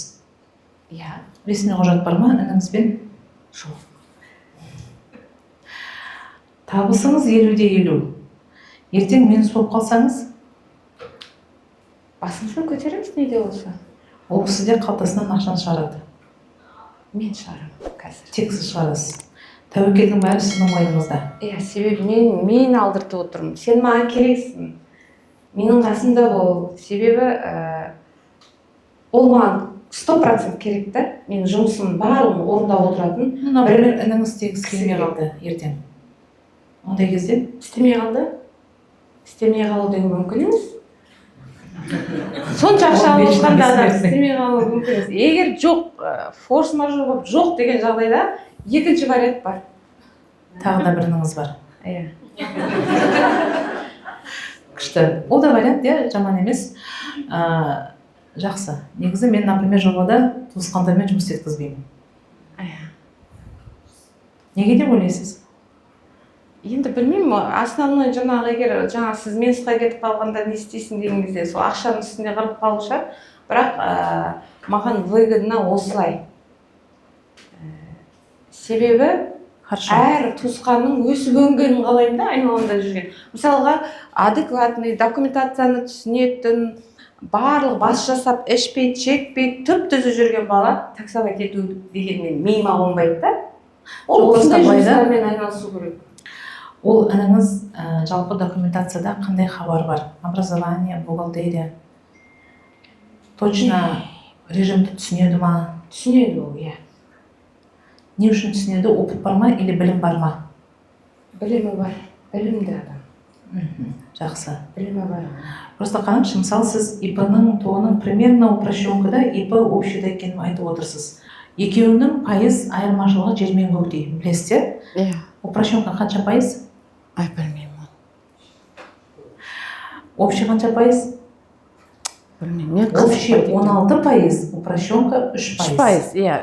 Иә. Ресми құжат бар ма ініңізбен? Жоқ. Табысыңыз 50-50. Ертең минус болып қалсаңыз, басымыздан көтереміз неде болса. ол кісі де қалтасынан ақшаны шығарады. Мен шығарамын қазір. Тек сіз шығарасыз. Тәуекелдің бәрі сіздің мойныңызда. Иә, себебі мен алдыртып отырмын. Сен маған керексің. Менің қасымда бол. Себебі ол маған 100% керек та. Мен жұмысым барлығын орындап отыратын. Например, ініңіз істегісі келмей қалды ертең. Ондай кезде істемей қалды. Істемей қалу деген мүмкін емес. Сонша ақша алып отқанда адам істемей қалу мүмкін емес. Егер жоқ, форс-мажор болып жоқ деген жағдайда екінші вариант бар. тағы да бір ініңіз бар. Иә. Күшті. Ол да вариант, иә, жаман емес. Жақсы. Негізі мен, например, жобада туысқандармен жұмыс еткізбеймін. Неге деп ойлайсыз? Енді білмеймін, основной егер сіз минусқа кетіп қалғанда не істейсің деген кезде сол ақшаның үстінде қырып қалу шығар. Бірақ маған выгодно осылай. Себебі әр туысқанның өсіп өнгенін қалаймын да, айналамда жүрген. Мысалға, адекватный документацияны түсінетін, барлық бас жасап, ішпей, чекпей, түп-түзу жүрген бала таксоға кету дегенмен миыма қонбайды да. Ол осындай жұмыстармен айналысу керек. Ол ініңіз жалпы документацияда қандай хабар бар? Образование, бухгалтерия. Точно режимді түсінеді ма? Түсінеді ол, иә. Не үшін түсінеді? Опыт бар ма или білім бар ма? Білімі бар. Білімді адам. Жақсы. Білімі бар. Просто қараңызшы, мысалы сіз ИП-ның тоғының примерно упрощенкада ИП общийда екенін айтып отырсыз. Екеуінің пайыз айырмашылығы жер мен көктей, білесіздер? Иә. Упрощенка қанша пайыз? Ай, білмеймін. Общий қанша пайыз? Білмеймін, мен Общий 16%, упрощенка 3%. Иә.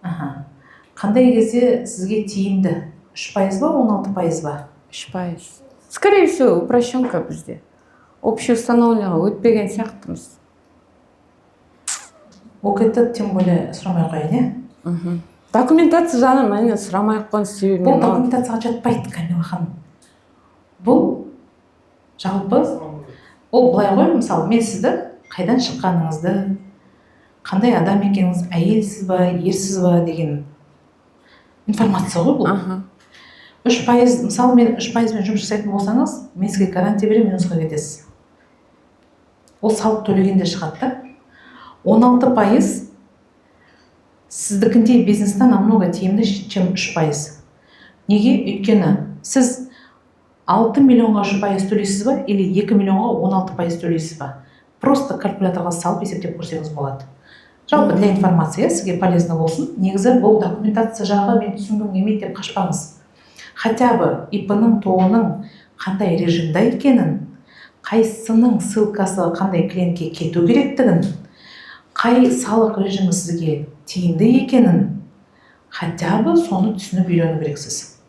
Аха. Қандай кезде сізге тиімді? 3% ба, 16% ба? 3%. Скорее всего, упрощенка бізде. Общий установленияға өтпеген сияқтымыз. ОКТ тем более сұрамай ақ қояйын, иә? Документация жағынан мен сұрамай ақ қойған себебі Бұл документацияға жатпайды, Камила ханым. Бұл жалпы ол былай ғой, мысалы мен сізді қайдан шыққаныңызды, қандай адам екеніңіз, әйелсіз ба, ерсіз ба деген информация ғой бұл. 3%, мысалы мен 3%-мен жұмыс жасайтын болсаңыз, мен сізге гарантия беремін, минусқа кетесіз. Ол салық төлегенде шығады да. 16% сіздікіндей бизнесте намного тиімді, чем 3%. Неге? Өйткені сіз 6 миллионға 3% төлейсіз ба, или 2 миллионға 16% төлейсіз ба? Просто калькуляторға салып есептеп көрсеңіз болады. Жалпы для информация сізге полезно болсын. Негізі бұл документация жағы мен түсінгім келмейді деп қашпаңыз. Хотя бы ИП-ның тоғының қандай режимда екенін, қайсының ссылкасы қандай клиентке кету керектігін, қай салық режимі сізге тиімді екенін, хотя бы соны түсініп үйрену керексіз.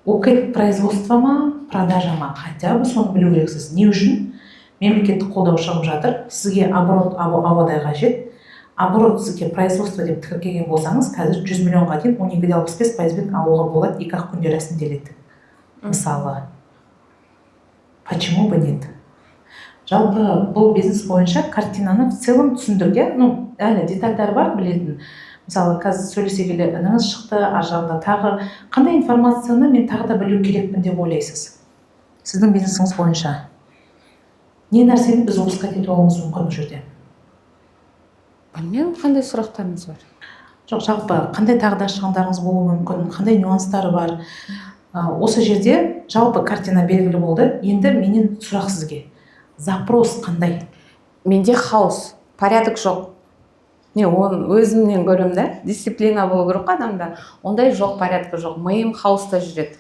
ОКТ производство ма, продажа ма, хотя бы соны білу керексіз. Не үшін? Мемлекеттік қолдау шығып жатыр, сізге оборот ауадай қажет. Оборот сізге производство деп тіркеген болсаңыз, қазір 100 миллионға дейін 12,65%-бен алуға болады, 2-ақ күнде рәсімделеді. Мысалы. Почему бы нет? Жалпы бұл бизнес бойынша картинаны в целом түсіндік, иә? Әлі детальдар бар білетін. Мысалы, қазір сөйлесе келе ініңіз шықты, ар жағында тағы қандай информацияны мен тағы да білу керекпін деп ойлайсыз? Сіздің бизнесіңіз бойынша. Не нәрсені біз облысқа кетіп алуымыз мүмкін бұл жерде? Білмеймін, қандай сұрақтарыңыз бар? Жоқ, жалпы қандай тағы да шығындарыңыз болуы мүмкін, қандай нюанстары бар? Осы жерде жалпы картина белгілі болды. Енді менен сұрақ сізге. Запрос қандай? Менде хаос, порядок жоқ. Не, оны өзімнен көремін да, дисциплина болу керек адамда. Ондай жоқ, порядка жоқ. Миым хаоста жүреді.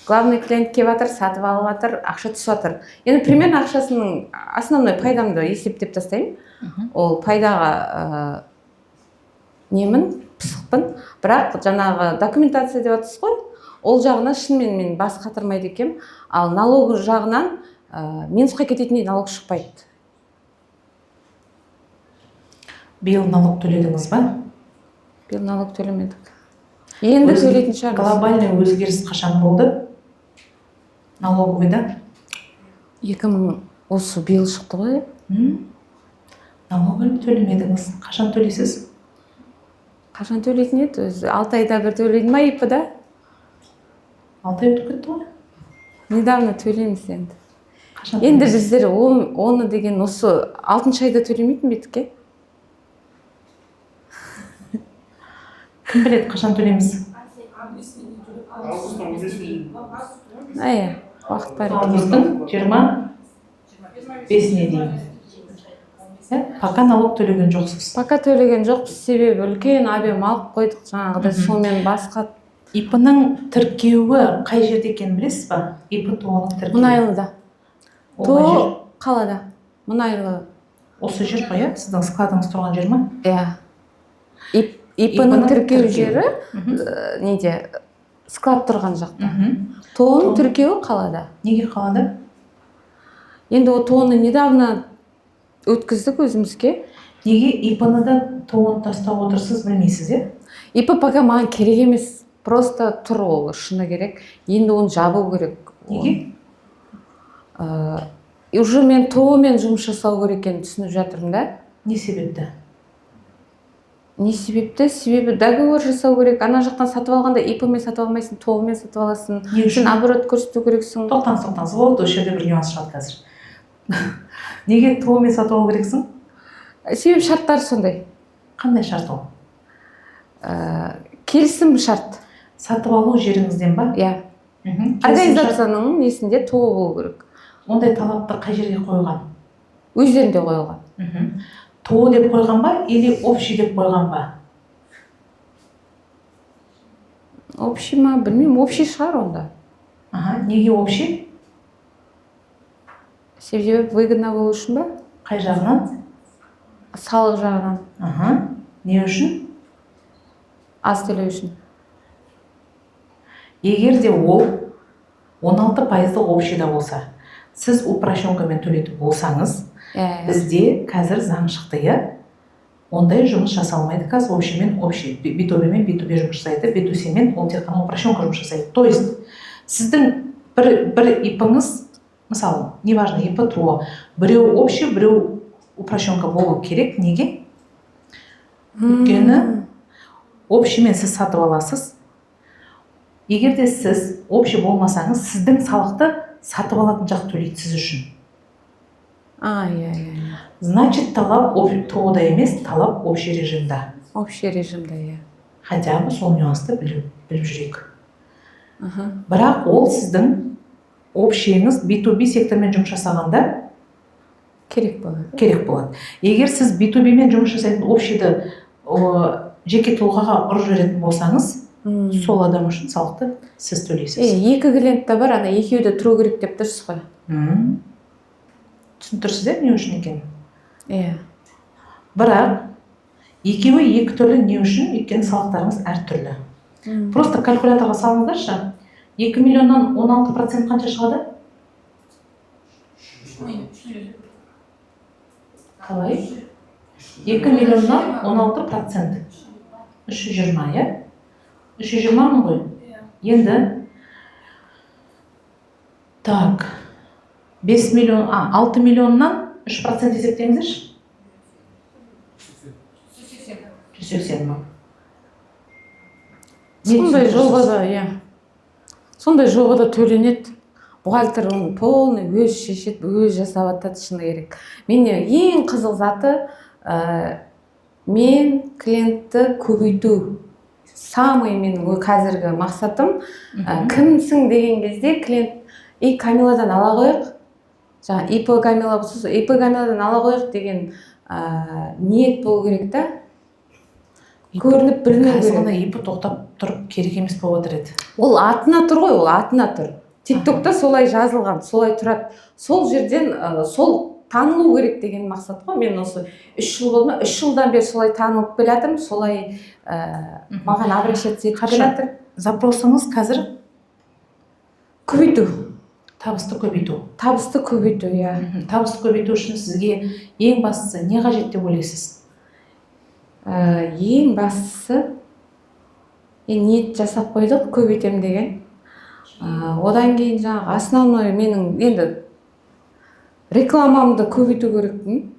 Главный клиент келіп жатыр, сатып алып жатыр, ақша түсіп жатыр. Енді примерно ақшасының основной пайдамды есептеп тастаймын. Ол пайдаға немін, пысықпын. Бірақ жаңағы документация деп жатырсыз ғой, ол жағына шынымен мен бас қатырмайды екенмін. Ал налог жағынан минусқа кететіндей налог шықпайды. Биыл налог төледіңіз ба? Биыл налог төлемедік. Енді төлейтін шығармыз. Глобальный өзгеріс қашан болды? Налоговыйда? 2000 осы биыл шықты ғой. Налоговый төлемедіңіз. Қашан төлейсіз? Қашан төлейтін еді? 6 айда бір төлейді ма ИП-да? 6 ай өтіп кетті ғой. Недавно төлейміз енді. Қашан Енді біздер оны деген осы 6 айда төлемейтін бетікке. Кім біледі, қашан төлейміз? Иә, уақыт бар. Августтың 25-іне дейін. Пока налог төлеген жоқсыз. Пока төлеген жоқпыз, себебі үлкен объем алып қойдық жаңағыдай, сонымен басқа. ИП-ның тіркеуі қай жерде екенін білесіз ба? ИП тоғының тіркеуі. Мұнайлыда. То қалада. Мұнайлы. Осы жер ғой, иә? Сіздің складыңыз тұрған жер ма? Иә. ИП-ның тіркеу жері неде? Склад тұрған жақта. Тоғының тіркеуі қалада. Неге қалада? Енді о тоғыны недавно өткіздік өзімізге. Неге ИП-ны да тоғын тастап отырсыз, білмейсіз, иә? ИП пока маған керек емес. Просто тұр ол, шыны керек. Енді оны жабу керек. Неге? Уже мен тоғымен жұмыс жасау керек екенін түсініп жатырмын да. Не себепті? Не себепті? Себебі договор жасау керек. Ана жақтан сатып алғанда ИП-мен сатып алмайсың, тоғымен сатып аласың. Сен оборот көрсету керексің. Тоқтаңыз. Болды, осы жерде бір нюанс шығады қазір. Неге тоғымен сатып алу керексің? Себебі шарттар сондай. Қандай шарт ол? Келісім шарт. Сатып алу жеріңізден ба? Иә. Организацияның несінде тоғы болу керек. Ондай талапты қай жерге қойған? Өздерінде қойылған. Тоғы деп қойған ба, или общий деп қойған ба? Общий ма? Білмеймін, общий шығар онда. Неге общий? себебі выгодно болу үшін ба? Қай жағынан? Салық жағынан. Не үшін? Аз төлеу үшін. Егер де ол 16% общийда болса, сіз упрощенкамен төлетіп болсаңыз, бізде қазір заң шықты, ондай жұмыс жасалмайды. Қазір общиймен B2B-мен B2B жұмыс жасайды, B2C-мен ол тек қана упрощенка жұмыс жасайды. То есть сіздің бір ипіңіз, мысалы, неважно, ипі ТО, біреу общий, біреу упрощенка болу керек. Неге? Өйткені общиймен сіз сатып аласыз. Егер де сіз общий болмасаңыз, сіздің салықты сатып алатын жақ төлейді сіз үшін. Значит, талап ТО-да емес, талап общий режимда. Общий режимда, Хотя бы сол нюансты біліп жүрейік. Бірақ ол сіздің общийіңіз B2B сектормен жұмыс жасағанда керек болады. Егер сіз B2B-мен жұмыс жасайтын общийді жеке тұлғаға ұрып жіберетін болсаңыз, сол адам үшін салықты сіз төлейсіз. Екі клиентта бар, ана екеуді тұру керек деп тұрсыз ғой. Түсінтірсіздер не үшін екен? Бірақ екеуі екі түрлі не үшін? Өйткені салықтарыңыз әртүрлі. Просто калькуляторға салыңыздаршы. 2 миллионнан 16% қанша шығады? Қалай? 2 миллионнан 16%. 320, 320 мың ғой? Енді так, 6 миллионнан 3% есептеңіздерші? 180 мың. Сондай жобада төленеді. Бухгалтер оны полный өз шешеді, өз жасап атады, шыны керек. Менде ең қызық заты, мен клиентті көбейту. Самый менің қазіргі мақсатым, кімсің деген кезде клиент, Камиладан ала қойық, жаңа ИП Камила болса, ИП Камиладан ала қойық деген ниет болу керек та. Көрініп білмеу керек. Қазір ипі тоқтап тұрып керек емес болып отыр еді. Ол атына тұр ғой, ол атына тұр. Тиктокта солай жазылған, солай тұрады. Сол жерден сол танылу керек деген мақсат қой. Мен осы 3 жыл болды ма, 3 жылдан бері солай танылып келатырмын, солай маған обращаться етіп келатыр. Запросыңыз қазір көбейту. Табысты көбейту. Табысты көбейту, Табысты көбейту үшін сізге ең бастысы не қажет деп ойлайсыз? Ең бастысы ниет жасап қойдық, көбейтем деген. Одан кейін жаңағы основной менің енді рекламамды көбейту керекпін.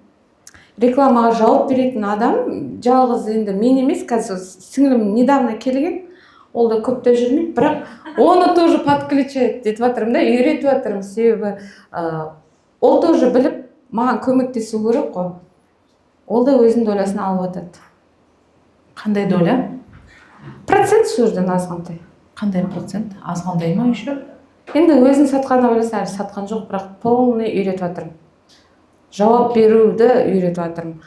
Рекламаға жауап беретін адам жалғыз енді мен емес, қазір сіңілім недавно келген, ол да көптеп жүрмейді, бірақ оны тоже подключать етіп жатырмын да, үйретіп жатырмын, себебі ол тоже біліп маған көмектесу керек қой. Ол да өзінің долясын алып жатады. Қандай доля? Процент сол жерден азғандай. Қандай процент? Азғандай ма еще? Енді өзін сатқанда ойласа, әлі сатқан жоқ, бірақ полный үйретіп жатырмын. Жауап беруді үйретіп жатырмын.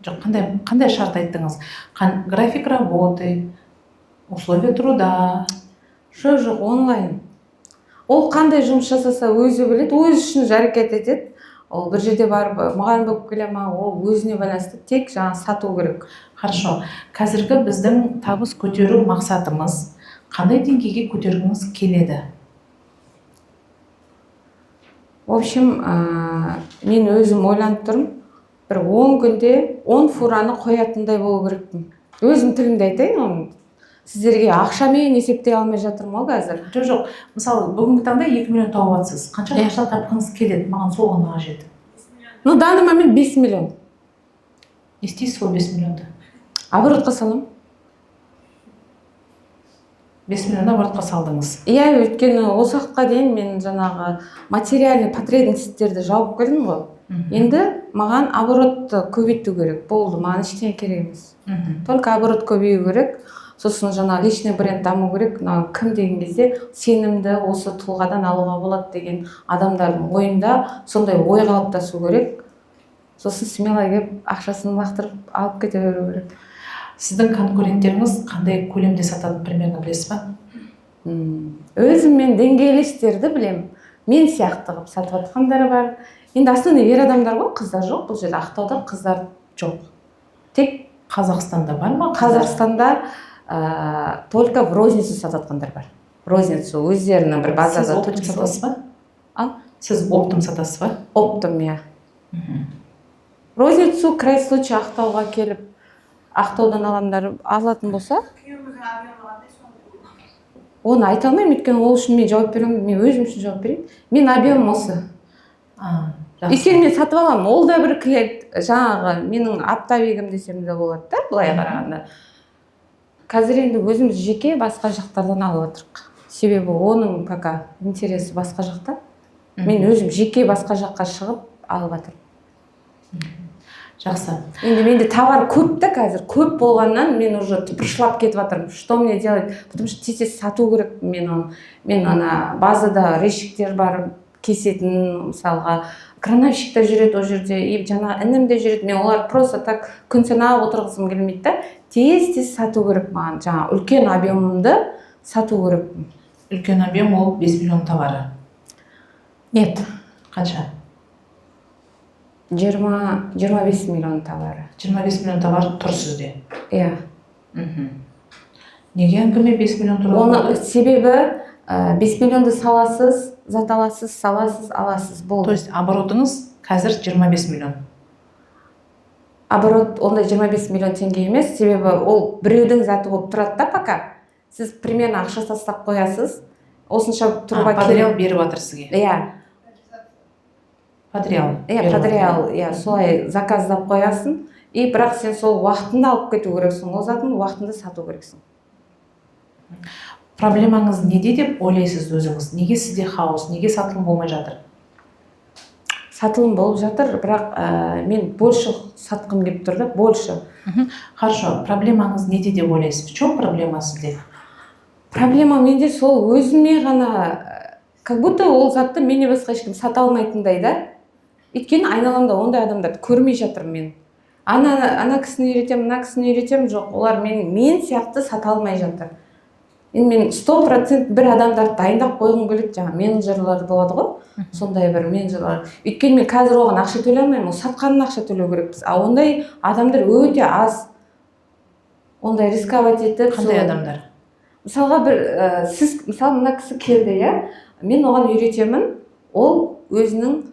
Жоқ, қандай шарт айттыңыз? График работы, условия труда. Жоқ, онлайн. Ол қандай жұмыс жасаса өзі біледі, өз үшін әрекет етеді. Ол бір жерде барып, маған болып келе ма, ол өзіне байланысты, тек жаңа сату керек. Хорошо. Қазіргі біздің табыс көтеру мақсатымыз қандай деңгейге көтергіңіз келеді? В общем, мен өзім ойланып тұрмын, бір 10 күнде 10 фураны қоятындай болу керекпін. Өзім тілімде айтайын, оны сіздерге ақшамен есептей алмай жатырмын қазір. Жоқ, мысалы бүгінгі таңда 2 миллион тауып жатсыз. Қанша ақша тапқыңыз келеді? Маған сол ғана қажет. Ну, данный момент 5 миллион. Не істейсіз сол 5 миллионды? Оборотқа салам. 5 миллионды оборотқа салдыңыз. Өйткені осы уақытқа дейін мен жаңағы материальный потребностьтерді жауып келдім ғой. Енді маған оборотты көбейту керек. Болды, маған ештеңе керек емес. Только оборот көбею керек. Сосын жаңа личный бренд даму керек. Кім деген кезде сенімді осы тұлғадан алуға болады деген адамдардың ойында сондай ой қалыптасу керек. Сосын смело келіп ақшасын лақтырып алып кете беру керек. Сіздің конкуренттеріңіз қандай көлемде сатады, примерно білесіз ба? Өзім мен деңгейлестерді білем. Мен сияқты қылып сатып жатқандар бар. енді основной ер адамдар ғой, қыздар жоқ. Бұл жерде Ақтауда қыздар жоқ. Тек Қазақстанда бар ма? Қазақстанда только в розницу сататқандар бар. В розницу өздерінің бір базада. Сіз оптом сатасыз ба? Сіз оптом сатасыз ба? Оптом, иә. Розницу край случай Ақтауға келіп, Ақтаудан адамдар алатын болса, оны айта алмаймын, өйткені ол үшін мен жауап бере алмаймын, мен өзім үшін жауап берейін. Мен объемым осы. Өйткені мен сатып аламын, ол да бір клиент, жаңағы менің аптабегім десем де болады да, былай қарағанда. Қазір енді өзіміз жеке басқа жақтардан алып отырмық. Себебі оның пока интересі басқа жақта. Мен өзім жеке басқа жаққа шығып алып жатырмын. Жақсы. Енді менде товар көп та қазір, көп болғаннан мен уже тыпыршылап кетіп жатырмын. Что мне делать? Потому что тез сату керек. Мен ана базада решіктер бар, кесетін, мысалға крановщикта жүреді ол жерде, и жаңа інімде жүреді. Мен олар просто так күн санап отырғызым келмейді да. Тез сату керек маған. Жаңа үлкен объемымды сату керек. Үлкен объем ол 5 миллион товары. Нет. Қанша? 25 миллион товары. 25 миллион товар тұр сізде. Иә. Неге әңгіме 5 миллион тұр? Оны себебі 5 миллионды саласыз, зат аласыз, саласыз, аласыз. Болды. То есть оборотыңыз қазір 25 миллион. Оборот онда 25 миллион теңге емес, себебі ол біреудің заты болып тұрады да пока. Сіз примерно ақша тастап қоясыз, осынша тұруға керек. Подреал беріп жатыр сізге. Иә. Подреал, солай заказдап қоясың, и бірақ сен сол уақытында алып кету керексің, ол затын уақытында сату керексің. Проблемаңыз неде деп ойлайсыз өзіңіз? Неге сізде хаос, неге сатылым болмай жатыр? Сатылым болып жатыр, бірақ мен больше сатқым келіп тұр да, больше. Хорошо, проблемаңыз неде деп ойлайсыз? В чем проблема сізде? Проблема менде сол өзіме ғана, как будто ол затты менен басқа ешкім сата алмайтындай да. Өйткені айналамда ондай адамдарды көрмей жатырмын мен. Ана кісіні үйретемін, мына кісіні үйретемін, жоқ, олар мен сияқты сата алмай жатыр. Енді мен 100% бір адамдарды дайындап қойғым келеді, жаңа менеджерлер болады ғой, сондай бір менеджерлер. Өйткені мен қазір оған ақша төлей алмаймын, ол сатқанына ақша төлеу керекпіз. Ондай адамдар өте аз. Ондай рисковать етіп. Қандай адамдар? Мысалға сіз, мысалы, мына кісі келді, иә, мен оған үйретемін, ол өзінің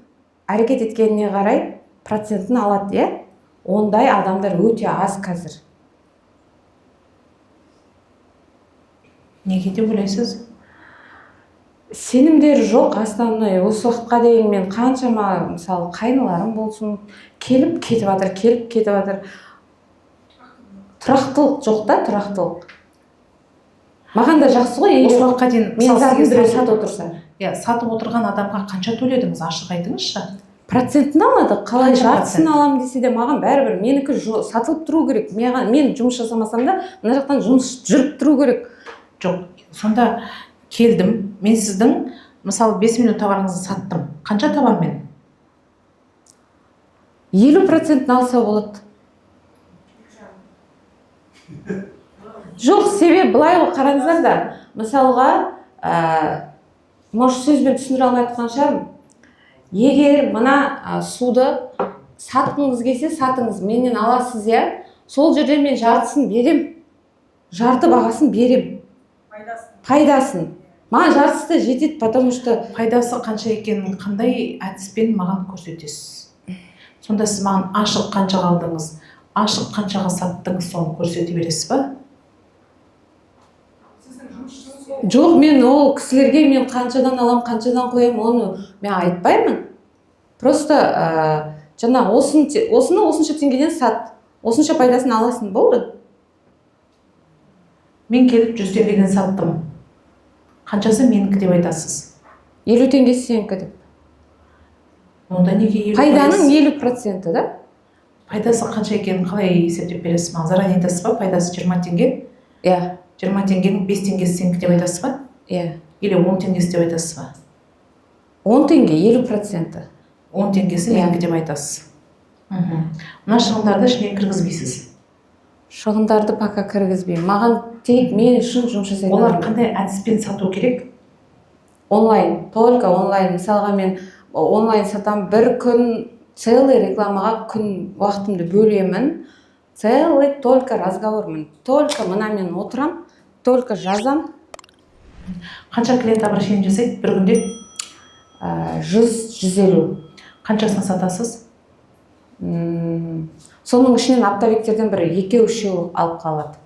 әрекет еткеніне қарай процентін алады, иә. Ондай адамдар өте аз қазір. Неге деп ойлайсыз? Сенімдер жоқ, основной. Осы уақытқа дейін мен қаншама, мысалы, қайныларым болсын, келіп кетіп жатыр. Тұрақтылық жоқ та, тұрақтылық. Маған да жақсы ғой, осы уақытқа дейін мен затын біреу сатып отырса. Сатып отырған адамға қанша төледіңіз, ашық айтыңызшы? Процентін алады, қалай жартысын алам десе де маған бәрібір, менікі сатылып тұру керек. Мен жұмыс жасамасам да, мына жақтан жұмыс жүріп тұру керек. Жоқ, сонда келдім, мен сіздің, мысалы, 5 миллион товарыңызды саттым. Қанша табамын мен? 50% алса болады. Жоқ, себебі былай қараңыздар да, мысалға, может сөзбен түсіндіре алмай жатқан шығармын. Егер мына суды сатқыңыз келсе, сатыңыз, менен аласыз, иә, сол жерде мен жартысын берем, жарты бағасын берем. Пайдасын. Маған жартысы да жетеді, потому что пайдасы қанша екенін қандай әдіспен маған көрсетесіз? Сонда сіз маған ашық қаншаға алдыңыз, ашық қаншаға саттыңыз, соны көрсете бересіз ба? Жоқ, мен ол кісілерге мен қаншадан алам, қаншадан қоям, оны мен айтпаймын. Просто жаңа осыны осынша теңгеден сат, осынша пайдасын аласың, болды. Мен келіп 100 теңгеден саттым. Қаншасы менікі деп айтасыз? 50 теңгесі сенікі деп. Онда неге 50%? Пайданың 50%, да? Пайдасы қанша екенін қалай есептеп бересіз? Маған заранее айтасыз ба? Пайдасы 20 теңге? Иә. 20 теңгенің 5 теңгесі сенікі деп айтасыз ба? Иә. Или 10 теңгесі деп айтасыз ба? 10 теңге 50%. 10 теңгесі менікі деп айтасыз. Мына шығындарды ішіне кіргізбейсіз? Шығындарды пока кіргізбеймін. Маған тек мен үшін жұмыс жасайды. Олар қандай әдіспен сату керек? Онлайн, только онлайн. Мысалға мен онлайн сатам, бір күн целый рекламаға күн уақытымды бөлемін, целый только разговормын, только мынамен отырам, только жазам. Қанша клиент обращение жасайды бір күнде? 100-150. Қаншасын сатасыз? Соның ішінен оптовиктерден бір 2-3 алып қалады.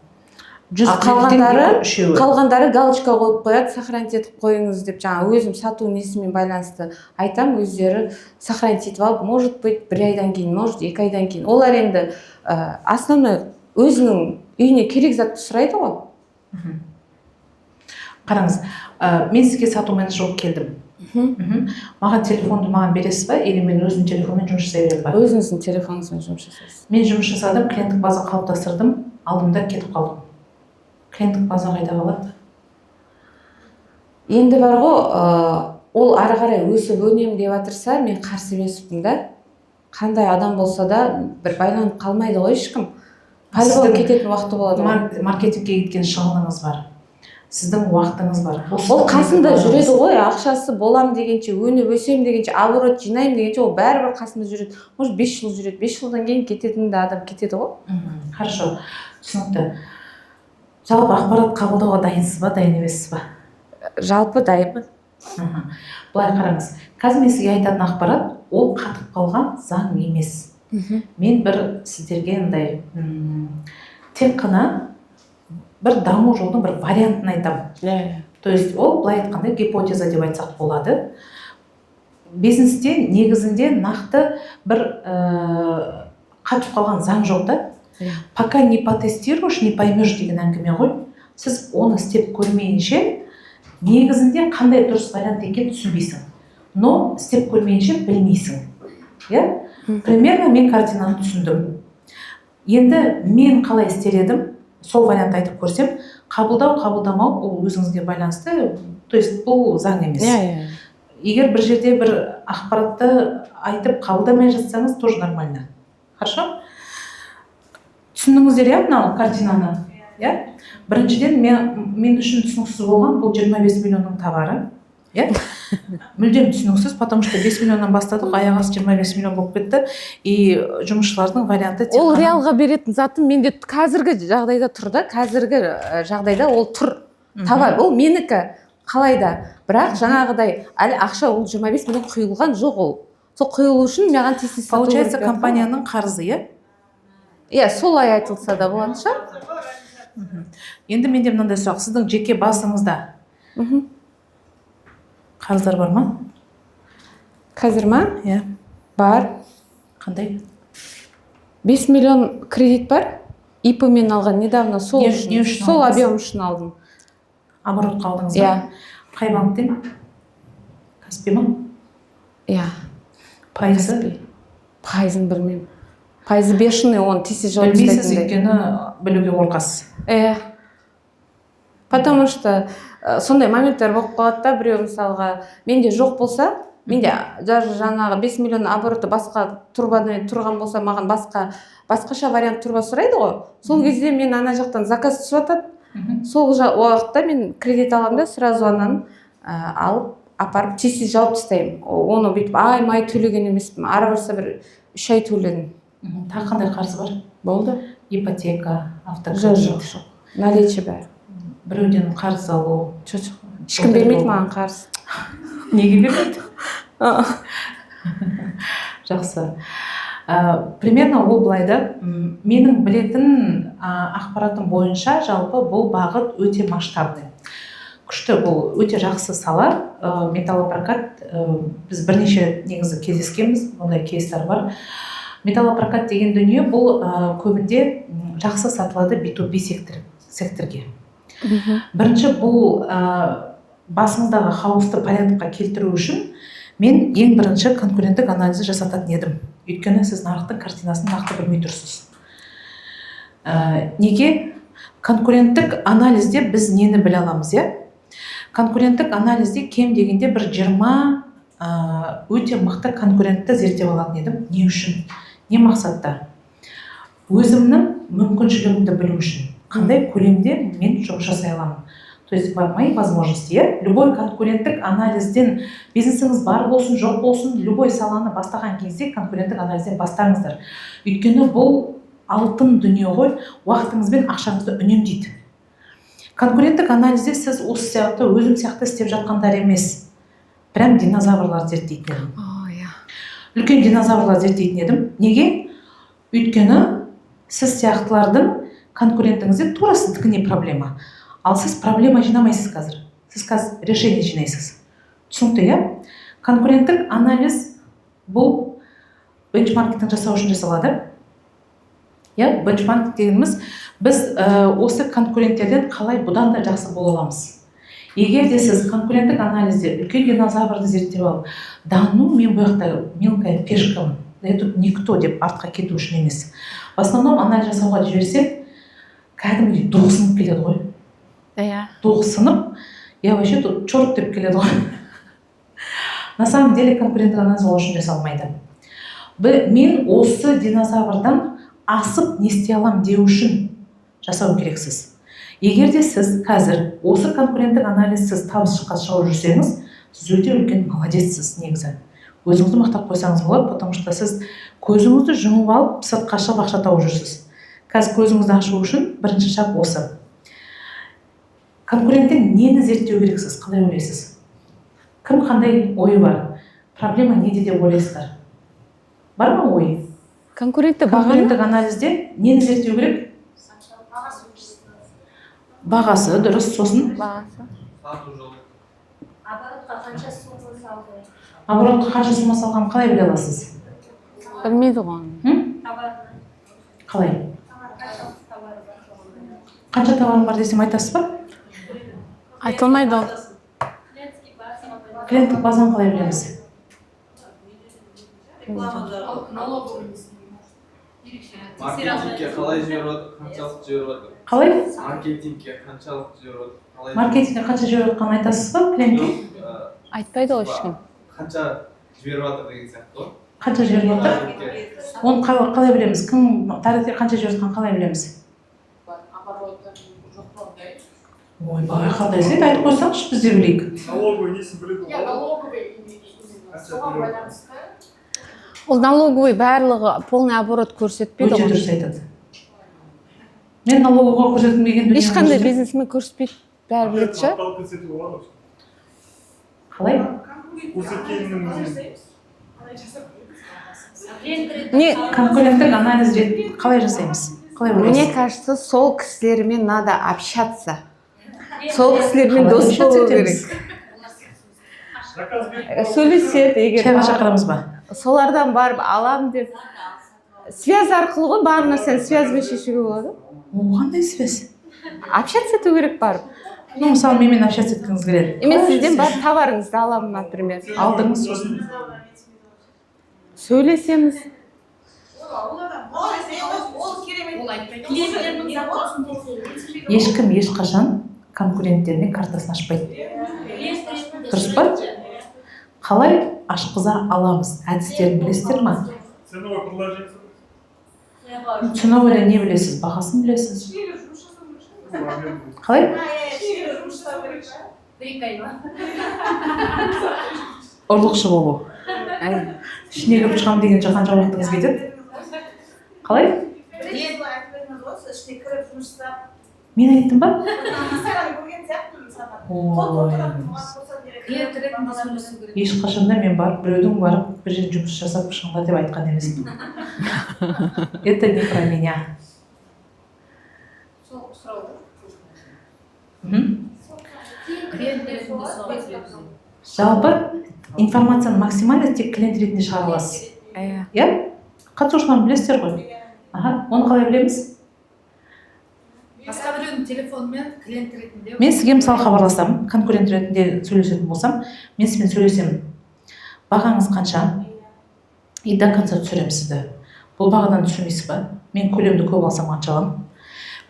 Қалғандары қалғандары галочка қойып қояды, сохранить етіп қойыңыз деп, жаңа өзім сату несімен байланысты айтам, өздері сохранить етіп алып, может быть, 1 айдан кейін, может 2 айдан кейін. Олар енді основной өзінің үйіне керек затты сұрайды ғой. Қараңыз, мен сізге сату менеджер болып келдім. Маған телефонды маған бересіз ба, или мен өзім телефонмен жұмыс жасай беремін ба? Өзіңіздің телефоныңызбен жұмыс жасайсыз. Мен жұмыс жасадым, клиенттік база қалыптастырдым, алдым да кетіп қалдым. Клиенттік база қайда қалады? Енді бар ғой, ол ары қарай өсіп өнем деп жатырса, мен қарсы емеспін да. Қандай адам болса да бір байланып қалмайды ғой ешкім. По-любому кететін уақыты болады ғой. Маркетингке кеткен шығыныңыз бар. Сіздің уақытыңыз бар. Ол қасында жүреді ғой, ақшасы болам дегенше, өніп өсем дегенше, оборот жинайым дегенше, ол бәрібір қасында жүреді. Может 5 жыл жүреді, 5 жылдан кейін кететін да адам кетеді ғой. Хорошо, түсінікті. Жалпы ақпарат қабылдауға дайынсыз ба, дайын емессіз ба? Жалпы дайынмын. Былай қараңыз, қазір мен сізге айтатын ақпарат, ол қатып қалған заң емес. Мен бір сіздерге андай тек қана бір даму жолдың бір вариантын айтамын. То есть ол былай айтқанда гипотеза деп айтсақ болады. Бизнесте негізінде нақты бір қатып қалған заң жоқ та. Пока не потестируешь, не поймешь деген әңгіме ғой. Сіз оны істеп көрмейінше негізінде қандай дұрыс вариант екенін түсінбейсің. Но істеп көрмейінше білмейсің. Примерно мен картинаны түсіндім. Енді мен қалай істер едім, сол вариант айтып көрсем, қабылдау-қабылдамау ол өзіңізге байланысты, то есть бұл заң емес. Егер бір жерде бір ақпаратты айтып қабылдамай жатсаңыз, тоже нормально. Хорошо? Түсіндіңіздер мынау картинаны? Біріншіден мен үшін түсініксіз болған бұл 25 миллионның товары. Мүлдем түсініксіз, потому что 5 миллионнан бастадық, аяқ асты 25 миллион болып кетті. И жұмысшылардың варианты ол реалға беретін затын менде қазіргі жағдайда тұр да, қазіргі жағдайда ол тұр. Товар, ол менікі қалайда. Бірақ жаңағыдай әлі ақша ол 25 миллион құйылған жоқ ол. Сол құйылу үшін маған тез-тез сату керек. Получается, компанияның қарызы, солай айтылса да болады шығар. Енді менде мынандай сұрақ, сіздің жеке басыңызда қарыздар бар ма? Қазір ма? Бар. Қандай? 5 миллион кредит бар. ИП мен алған недавно сол объем үшін алдым. Оборотқа алдыңыз ба? Қай банктен? Каспи ма? Пайызы? Пайызын білмеймін. Пайызы бешеный, оны тез жауап білмейсіз, өйткені білуге қорқасыз. Потому что сондай моменттер болып қалады да, біреу мысалға менде жоқ болса, менде даже жаңағы 5 миллион обороты басқа турбадан тұрған болса, маған басқаша вариант турба сұрайды ғой. Сол кезде мен ана жақтан заказ түсіп жатады. Сол уақытта мен кредит аламын да, сразу ананы алып, апарып тез жауап тастаймын. Оны бүйтіп ай-май төлеген емеспін. Ары барса бір 3 ай төледім. Тағы қандай қарыз бар? Болды. Ипотека, автокредит. Жоқ. Наличие бәрі. Біреуден қарыз алу. Ешкім бермейді маған қарыз. Неге бермейді? Жақсы. Примерно ол былайда, менің білетін ақпаратым бойынша жалпы бұл бағыт өте масштабный. Күшті, бұл өте жақсы сала. Металлопрокат, біз бірнеше негізі кездескенбіз, ондай кейстер бар. Металлопрокат деген дүние бұл көбінде жақсы сатылады B2B секторге. Бірінші бұл басыңыздағы хаосты порядокқа келтіру үшін мен ең бірінші конкуренттік анализі жасататын едім. Өйткені сіз нарықтың картинасын нақты білмей тұрсыз. Неге? Конкуренттік анализде біз нені біле аламыз, Конкуренттік анализде кем дегенде бір 20 өте мықты конкурентті зерттеп алатын едім. Не үшін? Не мақсатта? Өзімнің мүмкіншілігімді білу үшін. Қандай көлемде мен жұмыс жасай аламын. То есть бар мои возможности, иә. Любой конкуренттік анализден, бизнесіңіз бар болсын, жоқ болсын, любой саланы бастаған кезде конкуренттік анализден бастаңыздар. Өйткені бұл алтын дүние ғой, уақытыңыз бен ақшаңызды үнемдейді. Конкуренттік анализде сіз осы сияқты, өзім сияқты істеп жатқандар емес. Прям динозаврлар зерттейтін едім. Үлкен динозаврлар зерттейтін едім. Неге? Өйткені сіз сияқтылардың конкурентіңізде тура сіздікі не проблема. Ал сіз проблема жинамайсыз қазір. Сіз қазір решение жинайсыз. Түсінікті, иә? Конкуренттік анализ бұл бенчмаркетинг жасау үшін жасалады. Иә, бенчмаркетинг дегеніміз біз осы конкуренттерден қалай бұдан да жақсы бола аламыз. Егер де сіз конкуренттік анализде үлкен динозаврды зерттеп алып, да ну мен бұл жақта мелкая пешкамын, я тут никто деп артқа кету үшін емес. В основном анализ жасауға жіберсек, кәдімгідей доғысынып келеді ғой. Иә. Доғысынып, я вообще тут черт деп келеді ғой. На самом деле конкуренттік анализ ол үшін жасалмайды. Мен осы динозаврдан асып не істей алам деу үшін жасау керексіз. Егер де сіз қазір осы конкуренттік анализсіз табысқа шығып жүрсеңіз, сіз өте үлкен молодецсіз негізі. Өзіңізді мақтап қойсаңыз болады, потому что сіз көзіңізді жұмып алып, сыртқа шығып ақша тауып жүрсіз. Қазір көзіңізді ашу үшін бірінші шаг осы. Конкуренттен нені зерттеу керексіз, қалай ойлайсыз? Кім қандай ойы бар? Проблема неде деп ойлайсыздар? Бар ма ой? Конкуренттік анализде нені зерттеу керек? Бағасы, дұрыс, сосын? Бағасы. Оборотқа қанша сумма салғанын қалай біле аласыз? Білмейді ғой. Қалай? Қанша товарың бар десем айтасыз ба? Айтылмайды ол. Клиенттік базаны қалай білеміз? Маркетингке қалай жіберіп отыр, қаншалық жіберіп отыр? Қалай? Маркетингке қаншалық жіберіп отыр? Маркетингке қанша жіберіп отқанын айтасыз ба клиентке? Айтпайды ғой ешкім. Қанша жіберіп отыр деген сияқты ғой. Қанша жіберіп отыр? Оны қалай білеміз? Кім тарихте қанша жіберіп отқанын қалай білеміз? Ой, баға қандай зет айтып қойсаңызшы біз де білейік. Налоговый несін біледі ғой. Налоговый соған байланысты. Ол налоговый барлығы полный оборот көрсетпейді Өте ғой. дұрыс айтады. Мен налоговыйға көрсетілмеген дүние. Ешқандай бизнесмен көрсетпейді, бәрі біледі ше. Ақталып көрсетуге болады ғой. Қалай? Көрсеткеннің өзін. Не, Конкуренттік анализ қалай жасаймыз? Қалай мне ойлайсыз? кажется, сол кісілермен надо общаться. Сол кісілермен дос болу керек. Сөйлеседі егер. Шайға шақырамыз ба? Солардан барып алам деп. Связь арқылы ғой, бар нәрсені связьбен шешуге болады. Қандай связь? Общаться ету керек барып. Ну, мысалы, менімен общаться еткіңіз келеді. Мен сізден барып товарыңызды аламын, например. Алдыңыз сосын. Сөйлесеміз. Ешкім ешқашан конкуренттеріне картасын ашпайды. Дұрыс па? Қалай ашқыза аламыз? Әдістерін білесіздер ма? Ценовой предложение. Ценовыйда не білесіз? Бағасын білесіз? Қалай? Ұрлықшы болу. Ішіне кіріп шығам деген қанша уақытыңыз кетеді? Қалай? Мен айттым ба? Ешқашанда мен барып біреудің барып бір жерде жұмыс жасап шығыңдар деп айтқан емеспін. Это не про меня. Жалпы информацияны максимально тек клиент ретінде шығара аласыз. Иә? Қатысушыларын білесіздер ғой. Оны қалай білеміз? Басқа біреудің телефонымен клиент ретінде. Мен сізге мысалы хабарласам, конкурент ретінде сөйлесетін болсам, мен сізбен сөйлесемін. Бағаңыз қанша? И до конца түсіремін сізді. Бұл бағадан түсірмейсіз ба? Мен көлемді көп алсам қанша аламын?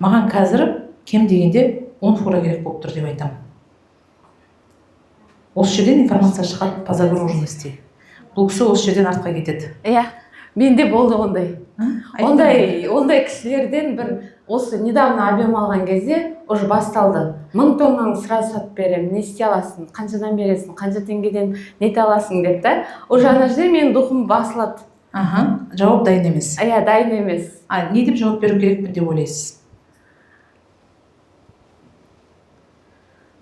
Маған қазір кем дегенде 10 фура керек болып тұр деп айтамын. Осы жерден информация шығады по загруженности. Бұл кісі осы жерден артқа кетеді. Иә, менде болды ондай. Ондай кісілерден бір осы недавно объем алған кезде уже басталды. 1000 тоннаны сразу сатып беремін, не істей аласың, қаншадан бересің, қанша теңгеден не аласың деп та. Уже ана жерде менің духым басылады. Аха, жауап дайын емес. Иә, дайын емес. Не деп жауап беру керекпін деп ойлайсыз?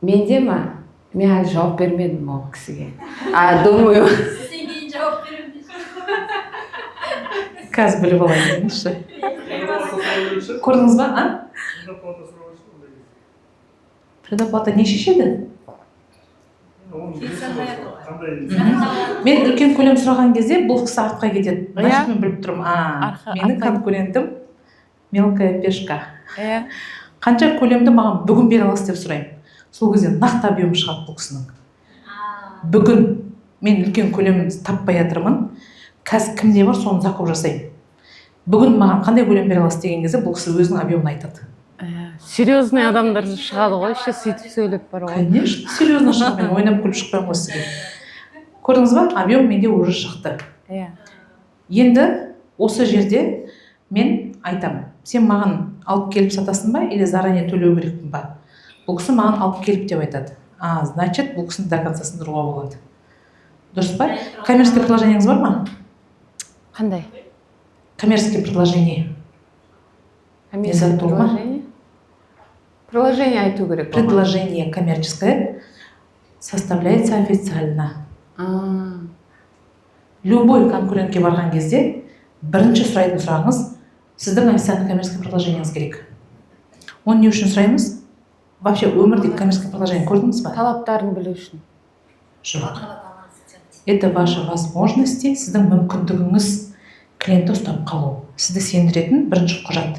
Менде ма? Мен әлі жауап бермедім ол кісіге. Думаю. Сізден кейін жауап беремін дейсіз. Қазір біліп алайын деңізші. Көрдіңіз ба? Предоплата сұраушы ондай кезде. Предоплата не шешеді? Қандай? Мен үлкен көлем сұраған кезде бұл кісі артқа кетеді. Значит, мен біліп тұрмын. Менің конкурентім мелкая пешка. Қанша көлемді маған бүгін бере аласыз деп сұраймын. Сол кезде нақты объем шығады бұл кісінің. Бүгін мен үлкен көлемді таппай жатырмын. Қазір кімде бар, соны закуп жасаймын. Бүгін маған қандай көлем бере аласыз деген кезде бұл кісі өзінің объемын айтады. Серьезный адамдар шығады ғой, еще сөйтіп сөйлеп бар ғой. Конечно, серьезно шығамын, ойнап күліп шықпаймын ғой сізге. Көрдіңіз ба? Объем менде уже шықты. Енді осы жерде мен айтамын, сен маған алып келіп сатасың ба, или заранее төлеу керекпін ба? Бұл кісі маған алып келіп деп айтады. Значит, бұл кісіні до конца сындыруға болады. Дұрыс па? Коммерческое предложениеңіз бар ма? Қандай? Коммерческое предложение. Приложение айту керек. Предложение коммерческое составляется официально. Любой конкурентке барған кезде бірінші сұрайтын сұрағыңыз сіздің официальный коммерческое предложениеңіз керек. Оны не үшін сұраймыз? Вообще өмірдегі коммерческое предложение көрдіңіз ба? Талаптарын білу үшін. Жоқ. Это ваши возможности, сіздің мүмкіндігіңіз клиентті ұстап қалу. Сізді сендіретін бірінші құжат.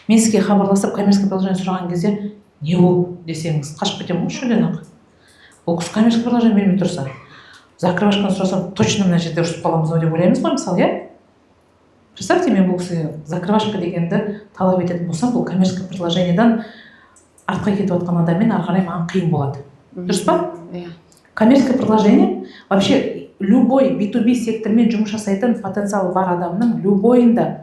Мен сізге хабарласып коммерческое предложение сұраған кезде не ол десеңіз қашып кетемін ғой шөлден ақ. Ол кісі коммерческое предложение бермей тұрса, закрывашканы сұрасам точно мына жерде ұрысып қаламыз деп ойлаймыз ғой мысалы, иә? Представьте, мен бұл кісіге закрывашка дегенді талап ететін болсам, бұл коммерческое предложениедан артқа кетіп жатқан адаммен ары қарай маған қиын болады. Дұрыс па? Коммерческое предложение вообще любой B2B сектормен жұмыс жасайтын потенциалы бар адамның любойында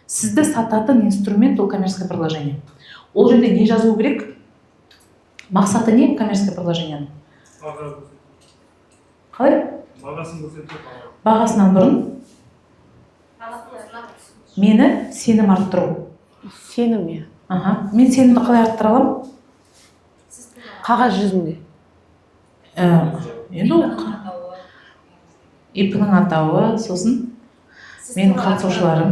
сізді сататын инструмент ол коммерческое предложение. Ол жерде не жазу керек? Мақсаты не коммерческое предложениенің? Қалай? Бағасын көрсетіп. Бағасынан бұрын мені сенім арттыру. Сенім, иә. Мен сенімді қалай арттыра аламын? Қағаз жүзінде. Енді ол ИП-ның атауы, сосын менің қатысушыларым.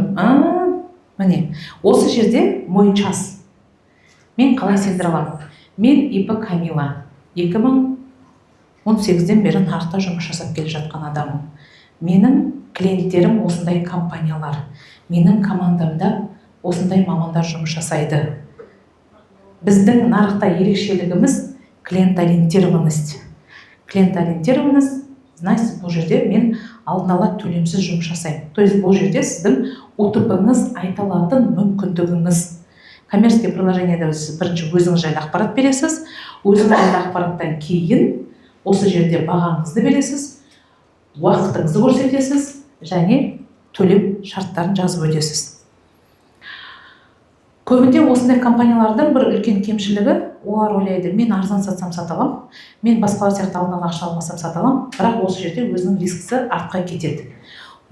Міне, осы жерде мой час. Мен қалай сендіре аламын? Мен ИП Камила. 2018-ден бері нарықта жұмыс жасап келе жатқан адамым. Менің клиенттерім осындай компаниялар. Менің командамда осындай мамандар жұмыс жасайды. Біздің нарықта ерекшелігіміз клиент-ориентированность. Клиент-ориентированность, значит, бұл жерде мен алдын ала төлемсіз жұмыс жасаймын. То есть бұл жерде сіздің УТП-ңыз айта алатын мүмкіндігіңіз. Коммерческое предложениеде сіз бірінші өзіңіз жайлы ақпарат бересіз, өзіңіз жайлы ақпараттан кейін осы жерде бағаңызды бересіз, уақытыңызды көрсетесіз және төлем шарттарын жазып өтесіз. Көбінде осындай компаниялардың бір үлкен кемшілігі, олар ойлайды, мен арзан сатсам сата аламын, мен басқалар сияқты алдын ала ақша алмасам сата аламын, бірақ осы жерде өзінің рискісі артқа кетеді.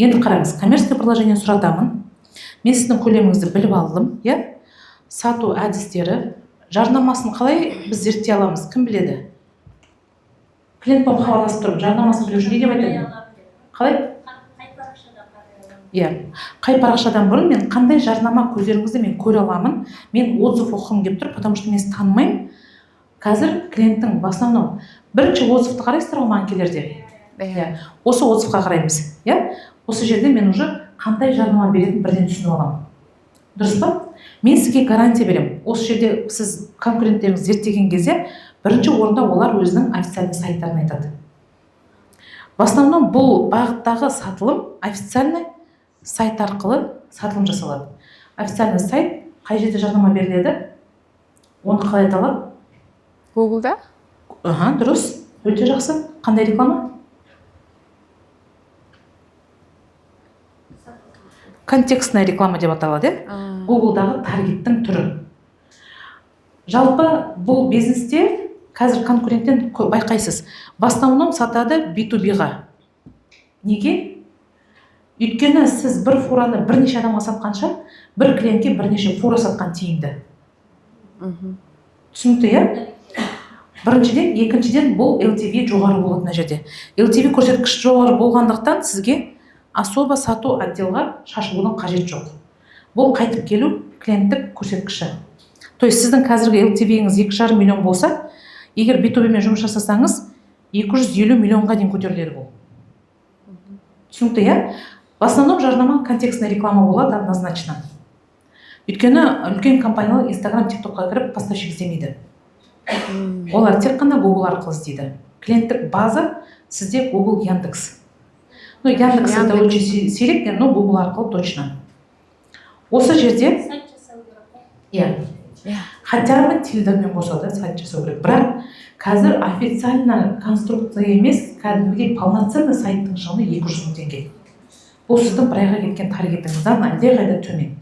Енді қараңыз, коммерческое предложение сұрадамын, мен сіздің көлеміңізді біліп алдым, иә? Сату әдістері, жарнамасын қалай біз зерттей аламыз, кім біледі? Клиентпен хабарласып тұрып, жарнамасын білу үшін не деп айтады? Қалай? Иә, қай парақшадан бұрын мен қандай жарнама көздеріңізді мен көре аламын, мен отзыв оқығым келіп тұр, потому что мен сізді танымаймын. Қазір клиенттің в основном бірінші отзывты қарайсыздар ғой маған келерде. Осы отзывқа қараймыз, иә? Осы жерде мен уже қандай жарнама беретінін бірден түсініп аламын. Дұрыс па? Мен сізге гарантия беремін. Осы жерде сіз конкуренттеріңізді зерттеген кезде бірінші орында олар өзінің официальный сайттарын айтады. В основном бұл бағыттағы сатылым официальный сайт арқылы сатылым жасалады. Официальный сайт қай жерде жарнама беріледі? Оны қалай аталады? Google-да? Дұрыс. Өте жақсы. Қандай реклама? контекстная реклама деп аталады. Гуглдағы таргеттің түрі. Жалпы бұл бизнесте қазір конкуренттен байқайсыз. В основном сатады B2B-ға. Неге? Өйткені сіз бір фураны бірнеше адамға сатқанша, бір клиентке бірнеше фура сатқан тиімді. Түсінікті, иә? Біріншіден, екіншіден бұл LTV жоғары болады мына жерде. LTV көрсеткіші жоғары болғандықтан сізге особо сату отделға шашылудың қажет жоқ. Бұл қайтып келу клиенттік көрсеткіші. То есть сіздің қазіргі LTV-іңіз 2,5 миллион болса, егер B2B-мен жұмыс жасасаңыз, 250 миллионға дейін көтеріледі бұл. Түсінікті, иә? В основном жарнама контекстная реклама болады однозначно. Өйткені үлкен компаниялар Instagram, TikTok-қа кіріп поставщик іздемейді. Олар тек қана Google арқылы іздейді. Клиенттік база сізде Google, Яндекс. Ну, Яндекс это очень сирек, но Google арқылы точно. Осы жерде, сайт жасау керек. иә, хотя бы тильдамен болса да сайт жасау керек. Бірақ қазір официально конструкция емес, кәдімгідей полноценный сайттың шығыны 200 мың теңге. Бұл сіздің бір айға кеткен таргетіңізден әлдеқайда төмен.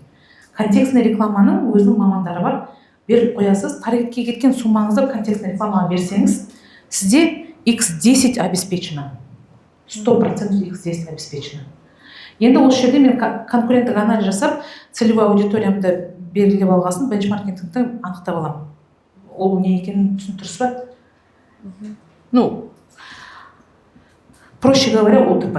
Контекстный рекламаның өзінің мамандары бар. Беріп қоясыз, таргетке кеткен суммаңызды контекстный рекламаға берсеңіз, сізде X10 обеспечено. 100% X10 обеспечено. Енді осы жерде мен конкуренттік анализ жасап, целевой аудиториямды белгілеп алғасын, бенчмаркингті анықтап аламын. Ол не екенін түсіндірсіз ба? Ну, проще говоря, ОТП.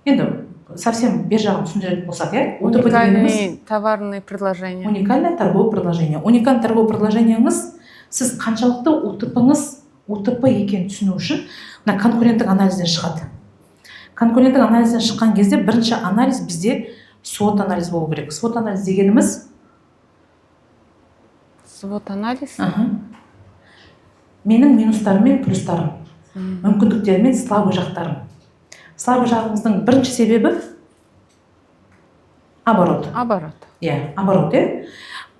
Енді совсем бер жағын түсіндіретін болсақ, иә? ОТП дегеніміз товарные предложения. Уникальное торговое предложение. Уникальное торговое предложениеңіз, сіз қаншалықты ОТП екенін түсіну үшін мына конкуренттік анализден шығады. Конкуренттік анализден шыққан кезде бірінші анализ бізде SWOT анализ болу керек. SWOT анализ дегеніміз SWOT анализ. Менің минустарым мен плюстарым, мүмкіндіктерім мен слабый жақтарым. Слабый жағыңыздың бірінші себебі оборот. Иә, оборот, иә.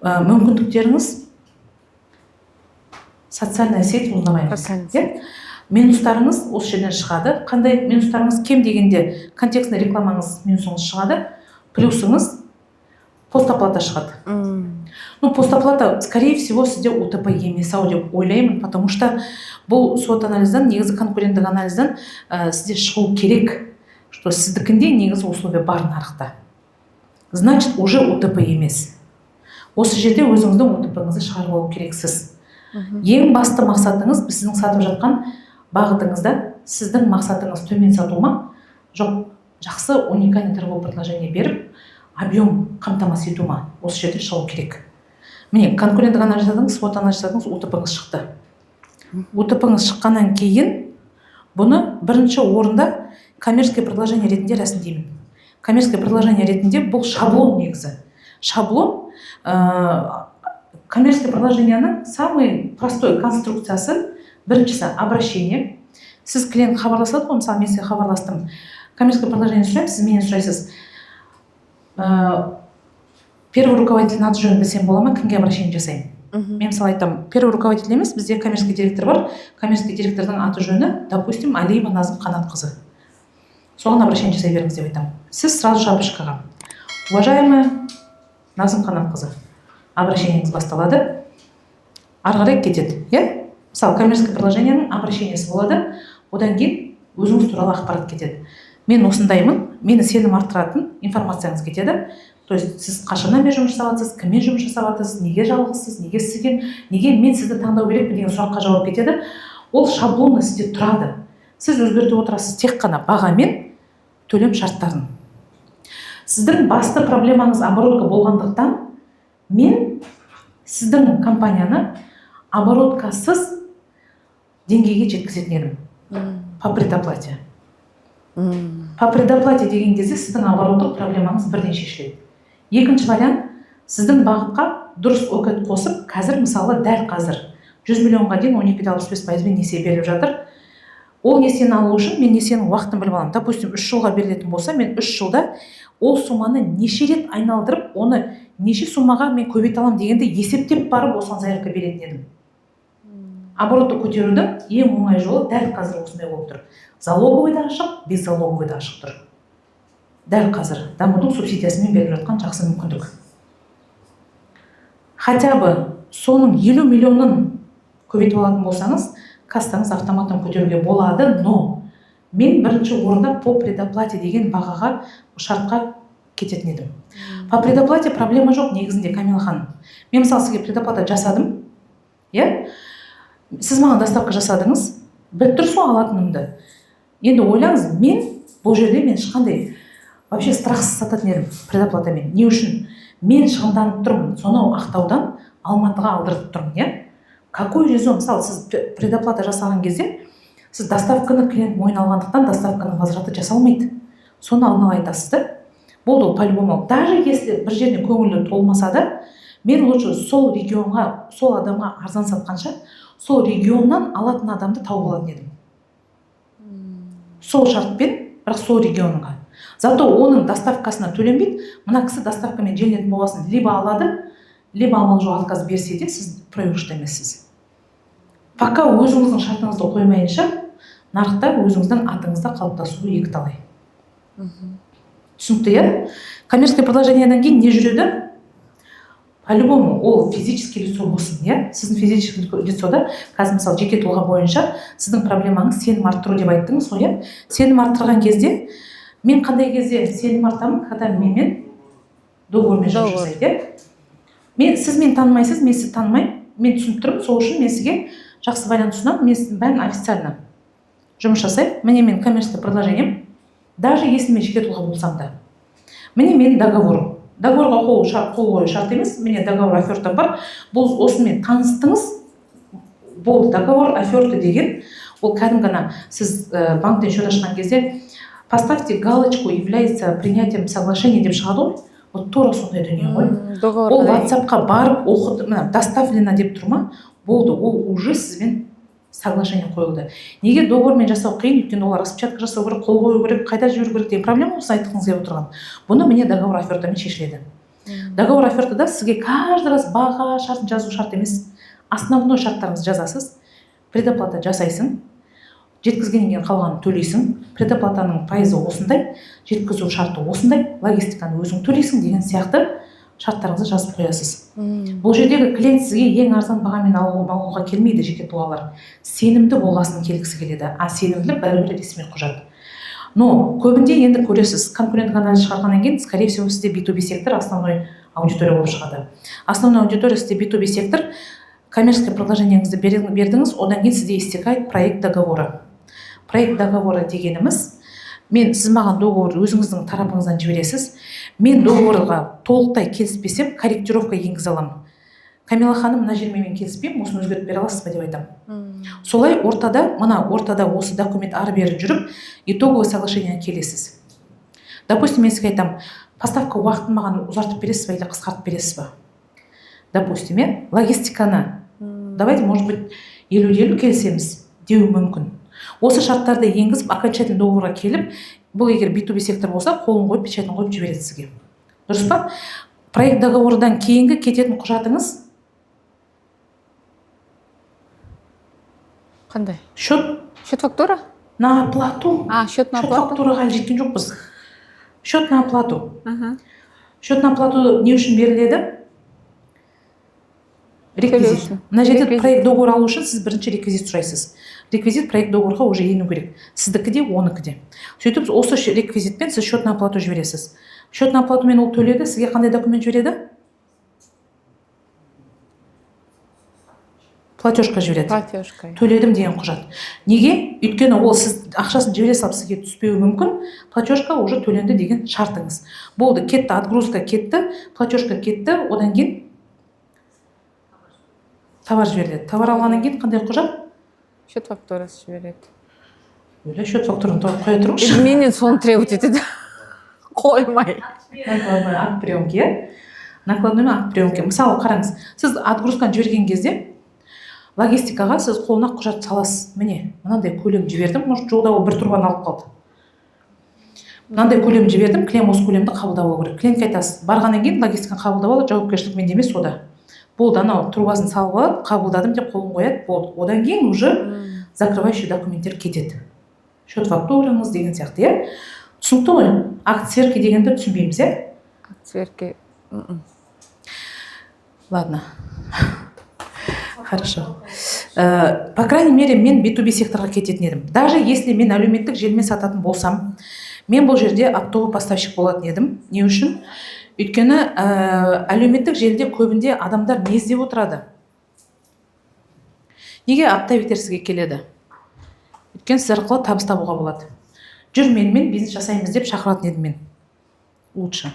Мүмкіндіктеріңіз социальная сеть узнаваемость. Минустарыңыз осы жерден шығады. Қандай минустарыңыз? Кем дегенде контекстный рекламаңыз минусыңыз шығады, плюсыңыз постоплата шығады. Ну, постоплата, скорее всего, сізде ОТП емес ау деп ойлаймын, потому что бұл SWOT анализден, негізі конкуренттік анализден сізде шығу керек, что сіздікінде негізі условия бар нарықта. Значит, уже ОТП емес. Осы жерде өзіңіздің ОТП-ңызды шығарып алу керексіз. Ең басты мақсатыңыз сіздің сатып жатқан бағытыңызда сіздің мақсатыңыз төмен сату ма? Жоқ, жақсы уникальный торговое предложение беріп, объем қамтамасыз ету ма? Осы жерде шығу керек. Міне, конкуренттік анализ жасадыңыз, SWOT анализ жасадыңыз, ОТП-ңыз шықты. ОТП-ңыз шыққаннан кейін бұны бірінші орында коммерческое предложение ретінде рәсімдеймін. Коммерческое предложение ретінде бұл шаблон негізі. Шаблон коммерческое предложениенің самый простой конструкциясы. Біріншісі обращение. Сіз клиент хабарласады ғой, мысалы мен сізге хабарластым. Коммерческое предложение сұраймын, сіз менен сұрайсыз. Первый руководитель аты жөнін білсем бола ма, кімге обращение жасаймын? Мен мысалы айтамын, первый руководитель емес, бізде коммерческий директор бар. Коммерческий директордың аты жөні, допустим, Алиева Назым Қанатқызы. Соған обращение жасай беріңіз деп айтамын. Сіз сразу шапочкаға: уважаемая Назым Қанатқызы, обращениеңіз басталады. Ары қарай кетеді, иә? Мысалы, коммерческое предложениенің обращениесі болады, одан кейін өзіңіз туралы ақпарат кетеді. Мен осындаймын, мені сенім арттыратын информацияңыз кетеді. То есть сіз қашаннан бері жұмыс жасап жатсыз, кіммен жұмыс жасап жатсыз, неге жалғызсыз, неге сізге, неге мен сізді таңдау керекпін деген сұраққа жауап кетеді. Ол шаблоны сізде тұрады. Сіз өзгертіп отырасыз тек қана баға мен төлем шарттарын. Сіздің басты проблемаңыз оборотка болғандықтан мен сіздің компанияны обороткасыз деңгейге жеткізетін едім. По предоплате. По предоплате деген кезде сіздің обороттық проблемаңыз бірден шешіледі. Екінші вариант, сіздің бағытқа дұрыс өкет қосып, қазір мысалы дәл қазір 100 миллионға дейін 12,65% несие беріліп жатыр. Ол несиені алу үшін мен несиенің уақытын біліп аламын. Допустим, 3 жылға берілетін болса, мен 3 жылда ол сумманы неше рет айналдырып, оны неше суммаға мен көбейте аламын дегенде есептеп барып осыған заявка беретін едім. Оборотты көтерудің ең оңай жолы дәл қазір осындай болып тұр. Залоговый да ашық, беззалоговый да ашық тұр. дәл қазір дамудың субсидиясымен беріп жатқан жақсы мүмкіндік. Хотя бы соның 50 миллионын көбейтіп алатын болсаңыз, кассаңыз автоматтан көтеруге болады, но мен бірінші орында по предоплате деген бағаға, шартқа кететін едім. По предоплате проблема жоқ негізінде, Камила ханым. Мен мысалы сізге предоплата жасадым, иә? Сіз маған доставка жасадыңыз, біліп тұрсыз ғой алатынымды. Енді ойлаңыз, мен бұл жерде мен ешқандай вообще страхсыз сататын едім предоплатамен. Не үшін? Мен шығынданып тұрмын, сонау Ақтаудан Алматыға алдырып тұрмын, иә? Какой резон? Мысалы, сіз предоплата жасаған кезде, сіз доставканы клиент мойын алғандықтан доставканы возвраты жасалмайды. Соны алдын ала айтасыз да. Болды, по-любому. Даже если бір жеріне көңілі толмаса да, мен лучше сол регионға, сол адамға арзан сатқанша, сол регионнан алатын адамды тауып алатын едім. Сол шартпен, бірақ сол регионға. Зато оның доставкасына төленбейді. Мына кісі доставкамен желінетін болғасын либо алады, либо амал жоқ отказ берсе де, сіз проигрышта емессіз. Пока өзіңіздің шартыңызды қоймайынша, нарықта өзіңіздің атыңызда қалыптасуы екіталай. Түсінікті, иә? Коммерческое предложениеден кейін не жүреді? По-любому ол физический лицо болсын, иә? Сіздің физический лицода, қазір мысалы жеке тұлға бойынша, сіздің проблемаңыз сенім арттыру деп айттыңыз ғой, иә? Сенім арттырған кезде, мен қандай кезде сенім артамын, когда менімен договормен жұмыс жасайды, иә? Сіз мені танымайсыз, мен сізді танымаймын, мен түсініп тұрмын, сол үшін мен сізге жақсы вариант ұсынамын, мен сіздің бәрін официально жұмыс жасаймын. Міне мен коммерческое предложением, даже если мен жеке тұлға болсам да. Міне мен договорым. Договорға қол қою шарт емес, міне договор оферта бар. Бұл осымен таныстыңыз, бұл договор оферта деген, ол кәдімгі сіз банктен счет ашқан кезде поставьте галочку, является принятием соглашения деп шығады ғой. Вот тура сондай дүние ғой. Ол WhatsApp-қа барып оқыды, доставлено деп тұрма, болды, ол уже сізбен соглашение қойылды. Неге договормен жасау қиын? Өйткені олар распечатка жасау керек, қол қою керек, қайда жіберу керек деген проблема осы айтқыңыз келіп отырған. Бұны міне договор офертамен шешіледі. Договор офертада сізге каждый раз баға шартын жазу шарт емес. Основной шарттарыңызды жазасыз, предоплата жасайсың, жеткізгеннен кейін қалғанын төлейсің, предоплатаның пайызы осындай, жеткізу шарты осындай, логистиканы өзің төлейсің деген сияқты шарттарыңызды жазып қоясыз. Бұл жердегі клиент сізге ең арзан бағамен алуға келмейді, жеке тұлғалар. Сенімді болғасын келгісі келеді. Сенімділік бәрібір ресми құжат. Но көбінде енді көресіз, конкуренттік анализ шығарғаннан кейін, скорее всего, сізде B2B сектор основной аудитория болып шығады. Основной аудитория сізде B2B сектор, коммерческое предложениеңізді бердіңіз, одан кейін сізде истекает проект договора. Проект договора дегеніміз, сіз маған договор өзіңіздің тарапыңыздан жібересіз, мен договорға толықтай келіспесем, корректировка енгізе аламын. Камила ханым, мына жермен мен келіспеймін, осыны өзгертіп бере аласыз ба деп айтамын. Солай ортада осы документ ары бері жүріп, итоговый соглашениеге келесіз. Допустим, мен сізге айтамын, поставка уақытын маған ұзартып бересіз ба или қысқартып бересіз ба? Допустим, логистиканы, давайте, может быть, 50-50 келісеміз деу мүмкін. Осы шарттарды енгізіп, окончательный договорға келіп, бұл егер B2B сектор болса, қолын қойып, печатын қойып жібереді сізге. Дұрыс па? Проект договордан кейінгі кететін құжатыңыз қандай? Счет фактура? На оплату. Счет на оплату. Фактураға жеткен жоқпыз. Счет на оплату. Счет на оплату не үшін беріледі? Реквизит. Мына жерде проект договор алу үшін сіз бірінші реквизит сұрайсыз. Реквизит проект договорға уже ену керек. Сіздікі де, оныкі де. Сөйтіп, осы реквизитпен сіз счет на оплату жібересіз. Счет на оплатумен ол төледі, сізге қандай документ жібереді? Платежка жібереді. Төледім деген құжат. Неге? Өйткені ол сіз ақшасын жібере салып сізге түспеуі мүмкін, платежка уже төленді деген шартыңыз. Болды, кетті, отгрузка кетті, платежка кетті, одан кейін товар жіберіледі. Товар алғаннан кейін қандай құжат? Счет фактурасы жібереді. Өлі счет фактураны қоя тұрыңызшы. Менен соны требовать етеді. Қоймай. Накладной акт приемки, иә? Накладной акт приемки. Мысалы, қараңыз, сіз отгрузканы жіберген кезде логистикаға сіз қолына құжат саласыз. Міне, мынандай көлем жібердім, может, жолда ол бір тұрбаны алып қалды. Мынандай көлем жібердім, клиент осы көлемді қабылдап алу керек. Клиентке айтасыз, барғаннан кейін логистиканы қабылдап алады, жауапкершілік менде емес ода. Болды, анау трубасын салып алады, қабылдадым деп қолын қояды, болды. Одан кейін уже закрывающий документтер кетеді. Счет фактураңыз деген сияқты, иә? Түсінікті ғой? Акцверки дегенді түсінбейміз, иә? Сверки. Ладно. Хорошо. По крайней мере, мен B2B секторға кететін едім. Даже если мен әлеуметтік желімен сататын болсам, мен бұл жерде оптовый поставщик болатын едім. Не үшін? Өйткені әлеуметтік желіде көбінде адамдар не іздеп отырады? Неге оптовиктер сізге келеді? Өйткені сіз арқылы табыс табуға болады. Жүр менімен бизнес жасаймыз деп шақыратын едім мен. Лучше.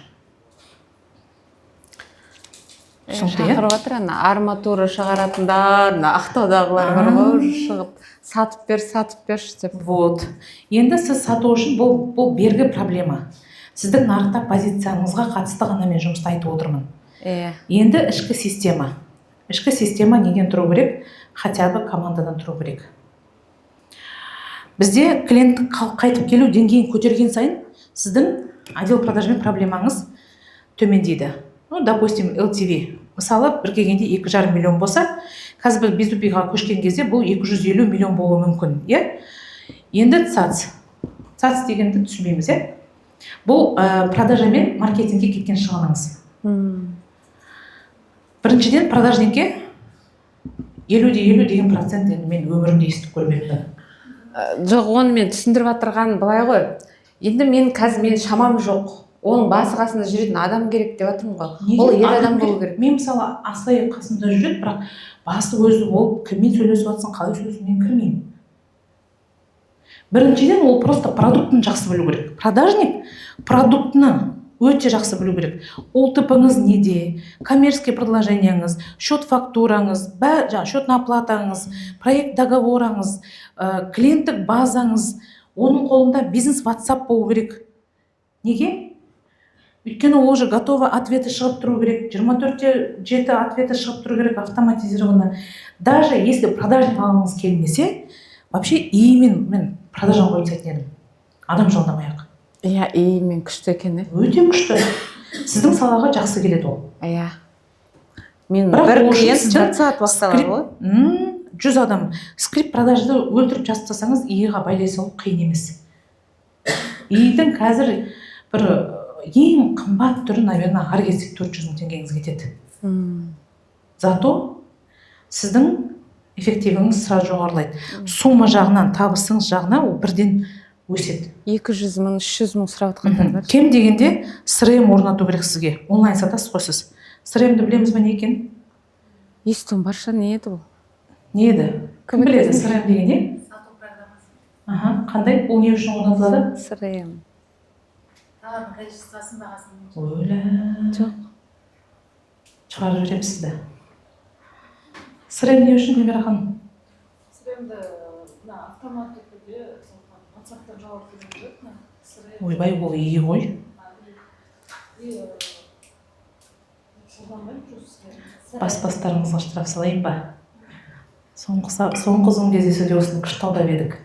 Шақырып отыр, арматура шығаратындар, Ақтаудағылар бар ғой, шығып сатып берші деп. Вот. Енді сіз сату үшін бұл бергі проблема. Сіздің нарықта позицияңызға қатысты ғана мен жұмысты айтып отырмын. Енді ішкі система. Ішкі система неден тұру керек? Хотя бы командадан тұру керек. Бізде клиент қайтып келу деңгейін көтерген сайын сіздің отдел продажымен проблемаңыз төмендейді. Ну, допустим, LTV. Мысалы, бір келгенде 2,5 миллион болса, қазір біз B2B-ға көшкен кезде бұл 250 миллион болуы мүмкін, иә? Енді ЦАЦ. ЦАЦ дегенді түсінбейміз, иә? Бұл продажа мен маркетингке кеткен шығыныңыз. Біріншіден, продажникке 50-50 деген процент мен өмірімде естіп көрмеппін. Жоқ, оны мен түсіндіріп отырған былай ғой. Енді мен шамам жоқ. Оның басы қасында жүретін адам керек деп жатырмын ғой. Ол ер адам болу керек. Мен мысалы асылай қасында жүреді, бірақ басы өзі болып кіммен сөйлесіп жатсың, қалай сөйлесің, мен кірмеймін. Біріншіден ол просто продуктын жақсы білу керек. Продажник продуктыны өте жақсы білу керек. Ол типіңіз неде, коммерческий предложенияңыз, счет фактураңыз, счет на оплатаңыз, проект договораңыз, клиенттік базаңыз, оның қолында бизнес WhatsApp болу керек. Неге? Өйткені ол же готовы ответы шығып тұру керек, 24/7 ответы шығып тұру керек автоматизированно. Даже если продажник алғыңыз келмесе, вообще мен продажан қойып тастайтын едім. Адам жалдамай-ақ. Иә, мен күшті екен. Өте күшті. Сіздің салаға жақсы келеді ол. Иә. Мен бір клиент 4 сағат уақыт алады ғой. 100 адам. Скрипт продажды өлтіріп жазып тастасаңыз, иіға байлай салу қиын емес. Идің қазір бір ең қымбат түрі, наверное, ар кетсек 400 мың теңгеңіз кетеді. Зато сіздің эффективіңіз сразу жоғарылайды. Сумма жағынан, табысыңыз жағынан ол бірден өседі. 200 мың, 300 мың сұрап отқандар бар. Кем дегенде CRM орнату керек сізге. Онлайн сатасыз ғой сіз. CRM-ді білеміз бе не екен? Естуім барша, не еді ол? Не еді? Кім біледі CRM деген не? Сату программасы. Қандай? Ол не үшін орнатылады? CRM. Товардың количествосын бағасын. Өлі. Жоқ. Шығарып жіберем сізді. CRM не үшін, Гүлмира ханым? CRM-ді автоматты түрде WhatsApp-тан жауап береді. Ойбай, ол ие ғой. Бас-бастарыңызға штраф салайын ба? Соңғы кездесуде осыны күштаудап едік.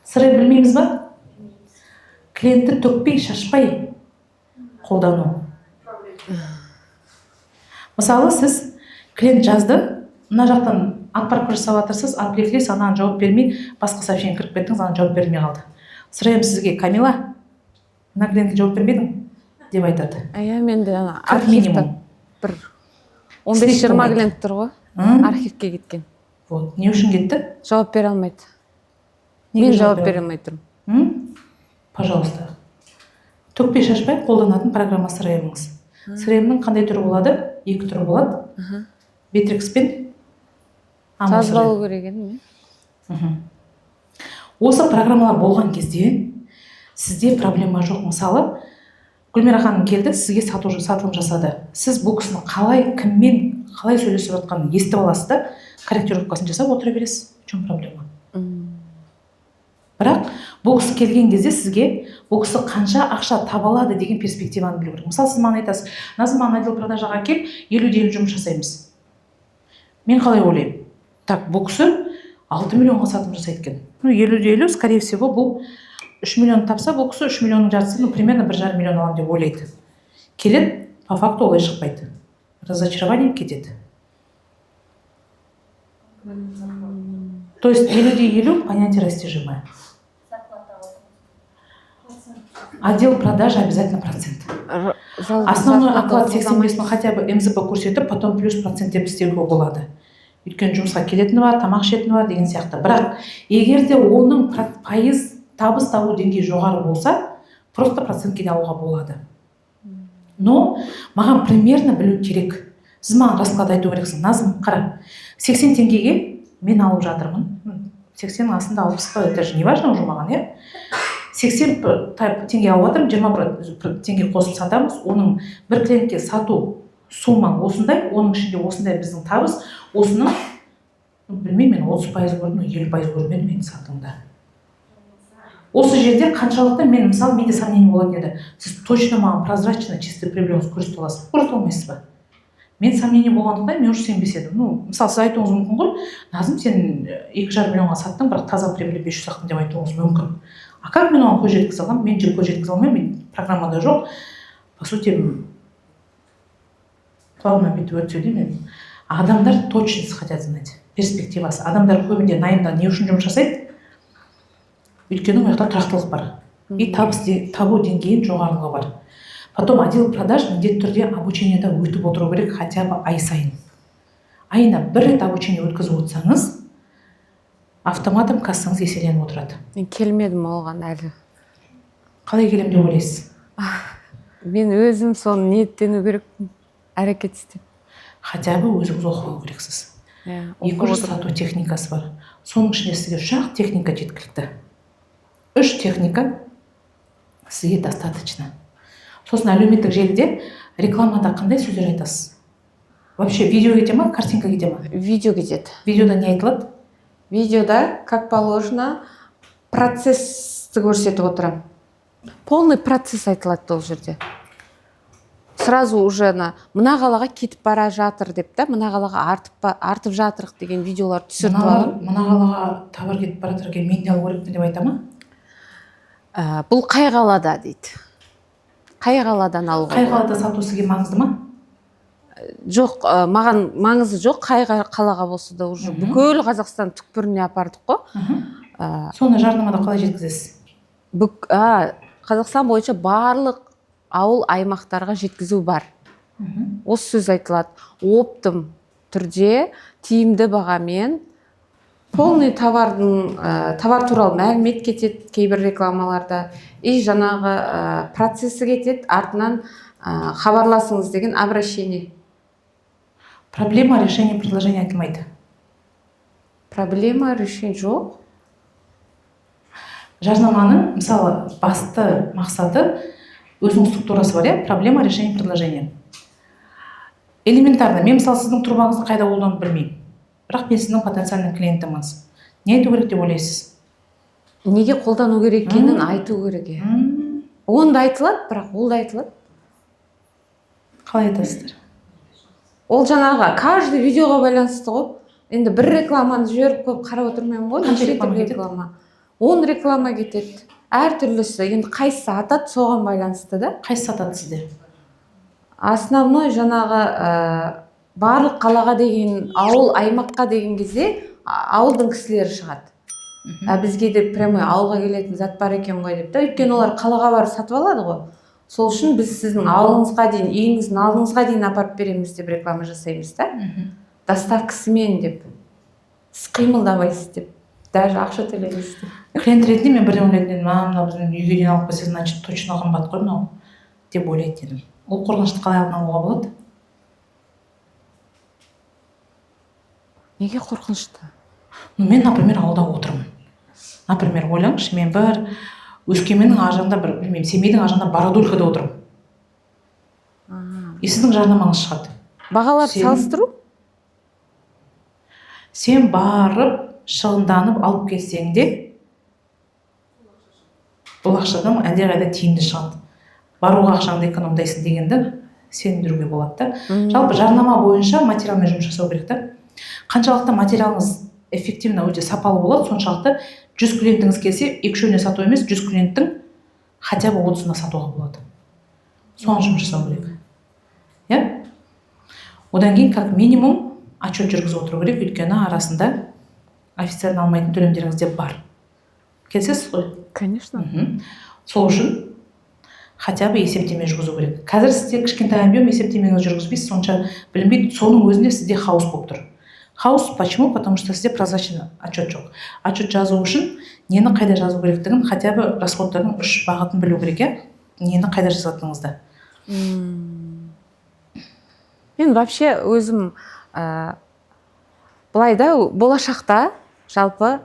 CRM білмейміз ба? Клиентті төкпей, шашпай қолдану. Мысалы, сіз клиент жазды, мына жақтан отправка жасап жатырсыз, отвлеклись, анаған жауап бермей, басқа сообщение кіріп кеттіңіз, анаған жауап бермей қалды. CRM сізге: Камила, мына клиентке жауап бермедің деп айтады. Иә, менде Как минимум. Бір 15-20 клиент тұр ғой, архивке кеткен. Вот, не үшін кетті? Жауап бере алмайды. Мен жауап бере алмай тұрмын. Пожалуйста. Төкпей шашпай қолданатын программа CRM-іңіз. CRM-нің қандай түрі болады? 2 түрі болады. Bittrex пен Жазып алу керек еді. Осы программалар болған кезде сізде проблема жоқ. Мысалы, Гүлмира ханым келді, сізге сатылым жасады. Сіз бұл кісінің қалай, кіммен, қалай сөйлесіп жатқанын естіп аласыз да, корректировкасын жасап отыра бересіз. В чем проблема? Бірақ бұл кісі келген кезде сізге бұл кісі қанша ақша таба алады деген перспективаны білу керек. Мысалы, сіз маған айтасыз: Назым, отдел продажаға кел, 50-50 жұмыс жасаймыз. Мен қалай ойлаймын? Так, бұл кісі 6 миллионға сатым жасайды екен. 50-50, скорее всего, бұл 3 миллион тапса, бұл кісі 3 миллионның жартысын, примерно 1,5 миллион аламын деп ойлайды. Келеді, по факту олай шықпайды. Разочарование кетеді. То есть 50-50 понятие растяжимое. Отдел продаж обязательно процент. Основной оклад 85 мың хотя бы МЗП көрсетіп, потом плюс процент деп істеуге болады. Өйткені жұмысқа келетіні бар, тамақ ішетіні бар деген сияқты. Бірақ егер де оның пайыз табыс табу деңгейі жоғары болса, просто процентке де алуға болады. Но маған примерно білу керек. Сіз маған расклад айту керексің. Назым, қара, 80 теңгеге мен алып жатырмын. 80 астында 60 па, это же не важно уже маған, иә? 80 теңге алып жатырмын, 20 теңге қосып сатамыз. Оның бір клиентке сату суммаң осындай, оның ішінде осындай біздің табыс, осының, білмеймін, мен 30% көрдім, 50% көрмедім мен сатымда. Осы жерде қаншалықты мен, мысалы, менде сомнение болатын еді. Сіз точно маған прозрачно, чисто приблизно көрсете аласыз. Көрсете алмайсыз ба? Мен сомнение болғандықтан мен уже сенбес едім. Мысалы, сіз айтуыңыз мүмкін ғой, Назым, сен 2,5 миллионға саттың, бірақ таза прибыль 500 сақтың деп айтуыңыз мүмкін. А как мен оған көз жеткізе аламын? Мен көз жеткізе алмаймын, мен программада жоқ. По сути, плавно бүйтіп өтсе мен. Адамдар точность хотят знать, перспективасы. Адамдар көбінде найымда не үшін жұмыс жасайды? Өйткені ол жақта тұрақтылық бар. И табу деңгейін жоғарылығы бар. Потом отдел продаж міндетті түрде обучениеда өтіп отыру керек хотя бы ай сайын. Айына бір рет обучение өткізіп отырсаңыз, автоматом кассаңыз еселеніп отырады. Мен келмедім оған әлі. Қалай келем деп ойлайсыз? Мен өзім соны ниеттену керекпін, әрекет істеп. Хотя бы өзіңіз оқу керексіз. 200 сату техникасы бар. Соның ішінде сізге 3 техника жеткілікті. 3 техника сізге достаточно. Сосын әлеуметтік желіде рекламада қандай сөздер айтасыз? Вообще видео кете ма, картинка кете ма? Видео кетеді. Видеода не айтылады? Видеода, как положено, процессті көрсетіп отырам. Полный процесс айтылады ол жерде. Сразу уже мына қалаға кетіп бара жатыр деп та, мына қалаға артып жатырық деген видеолар түсіріп алып. Мына қалаға товар кетіп бара жатыр екен, мен де алу керекпін деп айта ма? Бұл қай қалада дейді. Қай қаладан алуға? Қай қалада сату сізге маңызды ма? Жоқ, маған маңызы жоқ, қай қалаға болса да уже бүкіл Қазақстан түкпіріне апардық қой. Соны жарнамада қалай жеткізесіз? Қазақстан бойынша барлық ауыл аймақтарға жеткізу бар. Осы сөз айтылады. Оптым түрде, тиімді бағамен, полный товар туралы мәлімет кетеді кейбір рекламаларда. И жаңағы процесі кетеді, артынан хабарласыңыз деген обращение. Проблема, решение, предложение айтылмайды. Проблема, решение жоқ. Жарнаманың, мысалы, басты мақсаты өзінің структурасы бар, иә? Проблема, решение, предложение. Элементарно. Мен, мысалы, сіздің трубаңызды қайда қолданып білмеймін. Бірақ мен сіздің потенциальный клиентіңіз. Не айту керек деп ойлайсыз? Неге қолдану керек екенін айту керек. Оны да айтылады, бірақ ол да айтылады. Қалай айтасыздар? Ол жаңағы каждый видеоға байланысты ғой. Енді бір рекламаны жіберіп қойып қарап отырмаймын ғой. Қанша реклама кетеді? 10 реклама кетеді. Әртүрлісі. Енді қайсысы атады, соған байланысты да. Қайсысы сатады сізде? Основной жаңағы барлық қалаға деген, ауыл, аймаққа деген кезде ауылдың кісілері шығады. Бізге де прямой ауылға келетін зат бар екен ғой деп та. Өйткені олар қалаға барып сатып алады ғой. Сол үшін біз сіздің ауылыңызға дейін, үйіңіздің алдыңызға дейін апарып береміз деп реклама жасаймыз да. Доставкасымен деп. Сіз қимылдамайсыз деп. Даже ақша төлейміз деп. Клиент ретінде мен бірден ойлайтын едім, мына біздің үйге дейін алып келсе, значит, точно қымбат қой мынау деп ойлайтын едім. Ол қорқынышты қалай алдын алуға болады? Неге қорқынышты? Мен, например, ауылда отырмын. Например, ойлаңызшы, мен бір Өскеменнің ажарында, бір, білмеймін, Семейдің ажарында Бородулькада отырмын. И сіздің жарнамаңыз шығады. Бағаларды салыстыру? Сен барып, шығынданып алып келсең де, бұл ақшадан әлдеқайда тиімді шығады. Баруға ақшаңды экономдайсың дегенді сендіруге болады да. Жалпы жарнама бойынша материалмен жұмыс жасау керек та. Қаншалықты материалыңыз эффективно, өте сапалы болады, соншалықты 100 клиентіңіз келсе, 2-3-іне сату емес, 100 клиенттің хотя бы 30-ына сатуға болады. Соған жұмыс жасау керек. Я? Одан кейін как минимум отчет жүргізіп отыру керек, өйткені арасында официально алмайтын төлемдеріңіз де бар. Келсесіз ғой? Конечно. Сол үшін хотя бы есептеме жүргізу керек. Қазір сізде кішкентай объем есептемеңіз жүргізбейсіз, сонша білінбейді, соның өзінде сізде хаос болып тұр. Хаос почему? Потому что сізде прозрачный отчет жоқ. Отчет жазу үшін нені қайда жазу керектігін, хотя бы расходтардың 3 бағытын білу керек, иә? Нені қайда жазатыныңызды. Мен вообще өзім былай да болашақта жалпы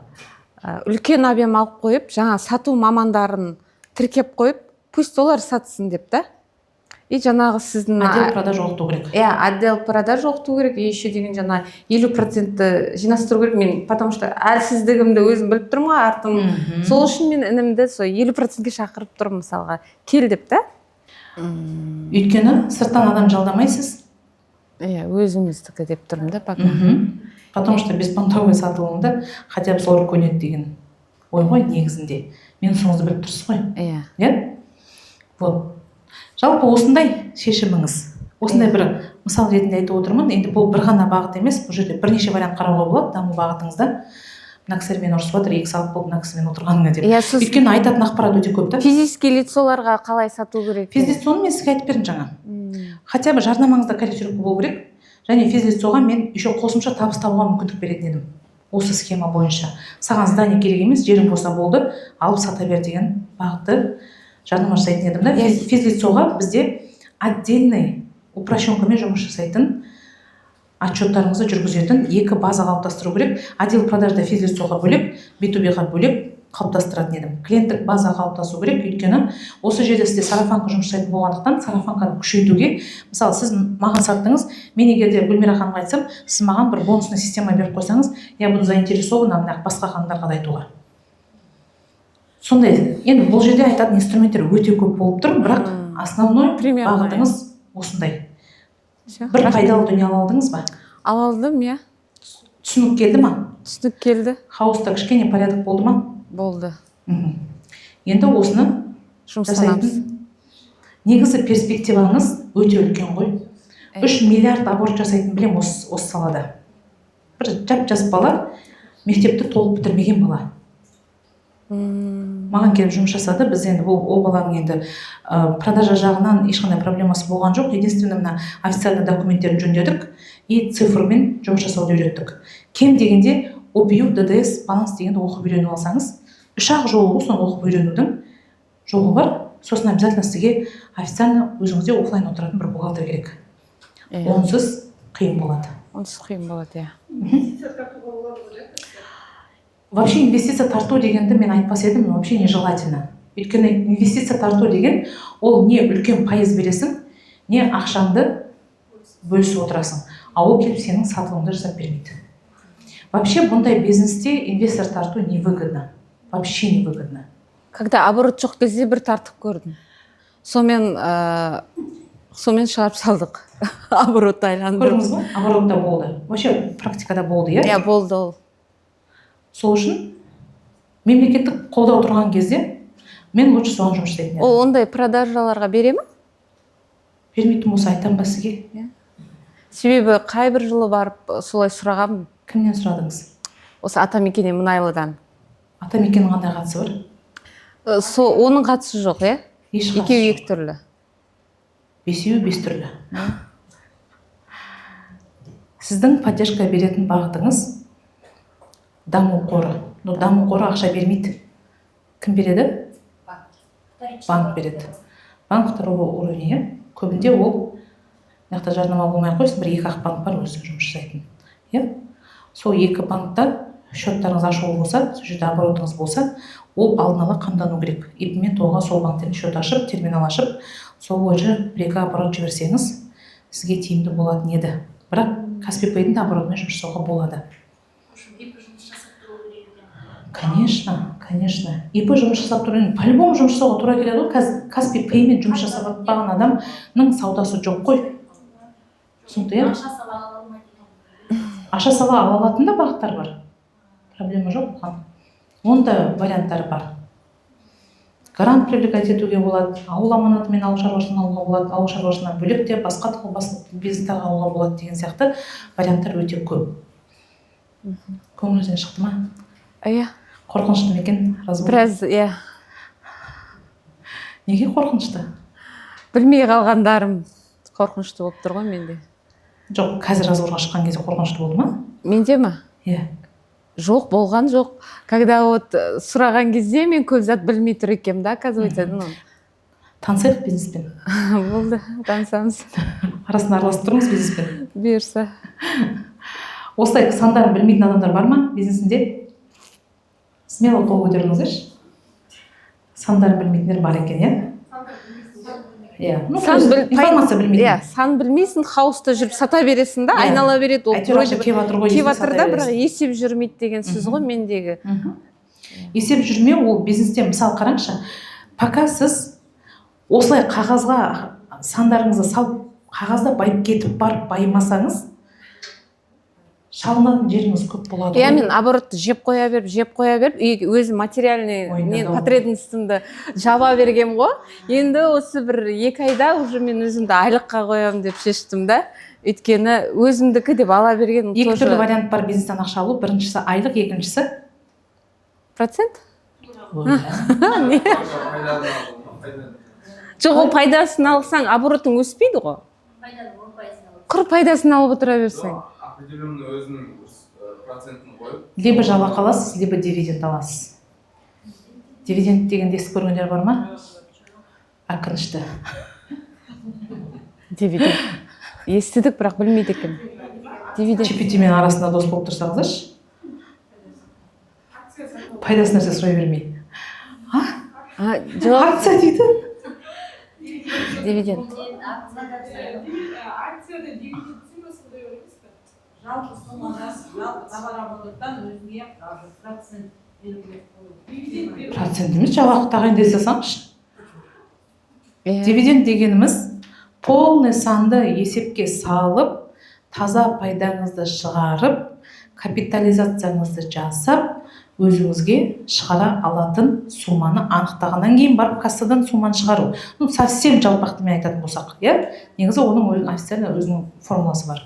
үлкен объем алып қойып, жаңа сату мамандарын тіркеп қойып, пусть олар сатсын деп та. И жаңағы сіздің Отдел продаж оқыту керек. отдел продаж оқыту керек, и еще деген жаңа 50% жинастыру керек. Мен потому что әлсіздігімді өзім біліп тұрмын ғой, артым. Сол үшін мен інімді сол 50%-ге шақырып тұрмын мысалға. Кел деп та. Өйткені сырттан адам жалдамайсыз. Өзіміздікі деп тұрмын да пока. Потому что беспонтовый сатылымды хотя бы солар көнеді деген ой ғой негізінде. Мен соңызды біліп тұрсыз ғой. Иә? Вот. Жалпы осындай шешіміңіз. Осындай бір мысал ретінде айтып отырмын. Енді бұл бір ғана бағыт емес, бұл жерде бірнеше вариант қарауға болады даму бағытыңызда. Мына кісілер мені ұрысып жатыр, 2 сағат болып мына кісімен отырғаныңа деп. Өйткені айтатын ақпарат өте көп та. Физический лицоларға қалай сату керек? Физлицоны мен сізге айтып бердім жаңа. Хотя бы жарнамаңызда корректировка болу керек. Және физлицоға мен еще қосымша табыс табуға мүмкіндік беретін едім. Осы схема бойынша. Саған здание керек емес, жерің болса болды, алып сата бер деген бағытты жарнама жасайтын едім да. Физлицоға бізде отдельный упрощенкамен жұмыс жасайтын, отчеттарыңызды жүргізетін 2 база қалыптастыру керек. Отдел продажда физлицоға бөлек, B2B-ға бөлек қалыптастыратын едім. Клиенттік база қалыптасу керек, өйткені осы жерде сізде сарафанка жұмыс жасайтын болғандықтан сарафанканы күшейтуге, мысалы сіз маған саттыңыз, мен егер де Гүлмира ханымға айтсам, сіз маған бір бонусный система беріп қойсаңыз, я буду заинтересована басқа ханымдарға да айтуға. Сондай, енді бұл жерде айтатын инструменттер өте көп болып тұр, бірақ основной бағытыңыз осындай. Бір пайдалы дүние ала алдыңыз ба? Ала алдым, иә. Түсінік келді ма? Түсінік келді. Хаоста кішкене порядок болды ма? Болды. Енді осыны жасайтын. Негізі перспективаңыз өте үлкен ғой. 3 миллиард аборт жасайтын білем осы салада. Бір жап-жас бала, мектепті толық бітірмеген бала. Маған келіп жұмыс жасады. Біз енді ол баланың енді продажа жағынан ешқандай проблемасы болған жоқ. Единственное, мына официальный документтерін жөндедік и цифрмен жұмыс жасауды үйреттік. Кем дегенде OPU, DDS, баланс дегенді оқып үйреніп алсаңыз, 3-ақ жолы соны оқып үйренудің жолы бар. Сосын обязательно сізге официально өзіңізде офлайн отыратын бір бухгалтер керек. Онсыз қиын болады. Вообще инвестиция тарту дегенді мен айтпас едім, вообще нежелательно. Өйткені инвестиция тарту деген ол не үлкен пайыз бересің, не ақшаңды бөлісіп отырасың. А ол келіп сенің сатылымды жасап бермейді. Вообще бұндай бизнесте инвестор тарту невыгодно. Вообще невыгодно. Когда оборот жоқ кезде бір тартып көрдім. Сонымен шығарып салдық. Оборот айланды. Көрдіңіз ба? Оборотта болды. Вообще практикада болды, иә? Иә, болды ол. Сол үшін мемлекеттік қолдау тұрған кезде мен лучше соған жұмыс жасайтын едім. Ол ондай продажаларға бере ме? Бермейтін болса айтам ба сізге? Себебі қай бір жылы барып солай сұрағам. Кімнен сұрадыңыз? Осы Атамекен Мұнайлыдан. Атамекеннің қандай қатысы бар? Оның қатысы жоқ, иә? Екеуі екі түрлі. Бесеуі 5 түрлі. Сіздің поддержка беретін бағытыңыз даму қоры. Но даму қоры ақша бермейді. Кім береді? Банк береді. Банк второго уровня. Көбінде ол мықты жарнама болмай қойсын, бір 2-ақ банк бар өзі жұмыс жасайтын. Сол 2 банкта счеттарыңыз ашулы болса, сол жерде оборотыңыз болса, ол алдын ала қамдану керек. Ипмен тоға сол банктен счет ашып, терминал ашып, сол бойынша 1-2 оборот жіберсеңіз, сізге тиімді болатын еді. Бірақ Каспи Пейдің оборотымен жұмыс жасауға болады. Конечно. ИП жұмыс жасап тұрған, по-любому жұмыс жасауға тура келеді ғой. Каспи Пеймен жұмыс жасап атпаған адамның саудасы жоқ қой. Түсінікті, Аша сала ала алатын да бағыттар бар. Проблема жоқ бұған. Онда варианттар бар. Грант привлекать етуге болады, ауыл аманатымен ауыл шаруашылығын алуға болады, ауыл шаруашылығынан бөлек те басқа бизнестарға алуға болады деген сияқты варианттар өте көп. Көңіліңізден шықты ма? Иә. Қорқынышты ма екен? Біраз, иә. Неге қорқынышты? Білмей қалғандарым қорқынышты болып тұр ғой менде. Жоқ, қазір разговорға шыққан кезде қорқынышты болды ма? Менде ма? Иә. Жоқ, болған жоқ. Когда вот сұраған кезде мен көп зат білмей тұр екенмін да, оказывается. Танысайық бизнеспен. Болды, танысамыз. Арасында араласып тұрмыз бизнеспен. Бұйырса. Осылай сандарын білмейтін адамдар бар ма бизнесінде? Смело қол көтеріңіздерші. Сандарын білмейтіндер бар екен, иә? Иә. Информация білмейтін. Иә, сан білмейсің, хаоста жүріп сата бересің да, айнала береді. Әйтеуір ақша кеп жатыр ғой. Кеп жатыр да, бірақ есеп жүрмейді деген сөз ғой мендегі. Есеп жүрмеу ол бизнесте, мысалы қараңызшы, пока сіз осылай қағазға сандарыңызды салып, қағазда байып кетіп барып байымасаңыз, шалынатын жеріңіз көп болады. Иә, мен оборотты жеп қоя беріп, өзі материальный потребностімді жаба бергем ғой. Енді осы бір 2 айда уже мен өзімді айлыққа қоям деп шештім да. Өйткені өзімдікі деп ала берген. 2 түрлі вариант бар бизнестен ақша алу. Біріншісі айлық, екіншісі процент? Жоқ, ол пайдасын алсаң, оборотың өспейді ғой. Құр пайдасын алып отыра берсең. Определенный өзінің процентін қойып. Либо жалақы аласыз, либо дивиденд аласыз. Дивиденд дегенде естіп көргендер бар ма? Ақынышты. Дивиденд. Естідік, бірақ білмейді екен. Дивиденд. GPT-мен арасында дос болып тұрсаңыздаршы. Пайдасы нәрсе сұрай бермей. Акция дейді. Дивиденд. Акцияда дивиденд суммасы деп ойлаймыз ба? Жалпы суммасы, жалпы товарооборотдан өзіңе процент белгілеп қою. Процент емес, жалақы тағайындай салсаңызшы. Дивиденд дегеніміз полный санды есепке салып, таза пайдаңызды шығарып, капитализацияңызды жасап, өзіңізге шығара алатын сумманы анықтағаннан кейін барып кассадан сумманы шығару. Совсем жалпақтымен айтатын болсақ, иә? Негізі оның официально өзінің формуласы бар.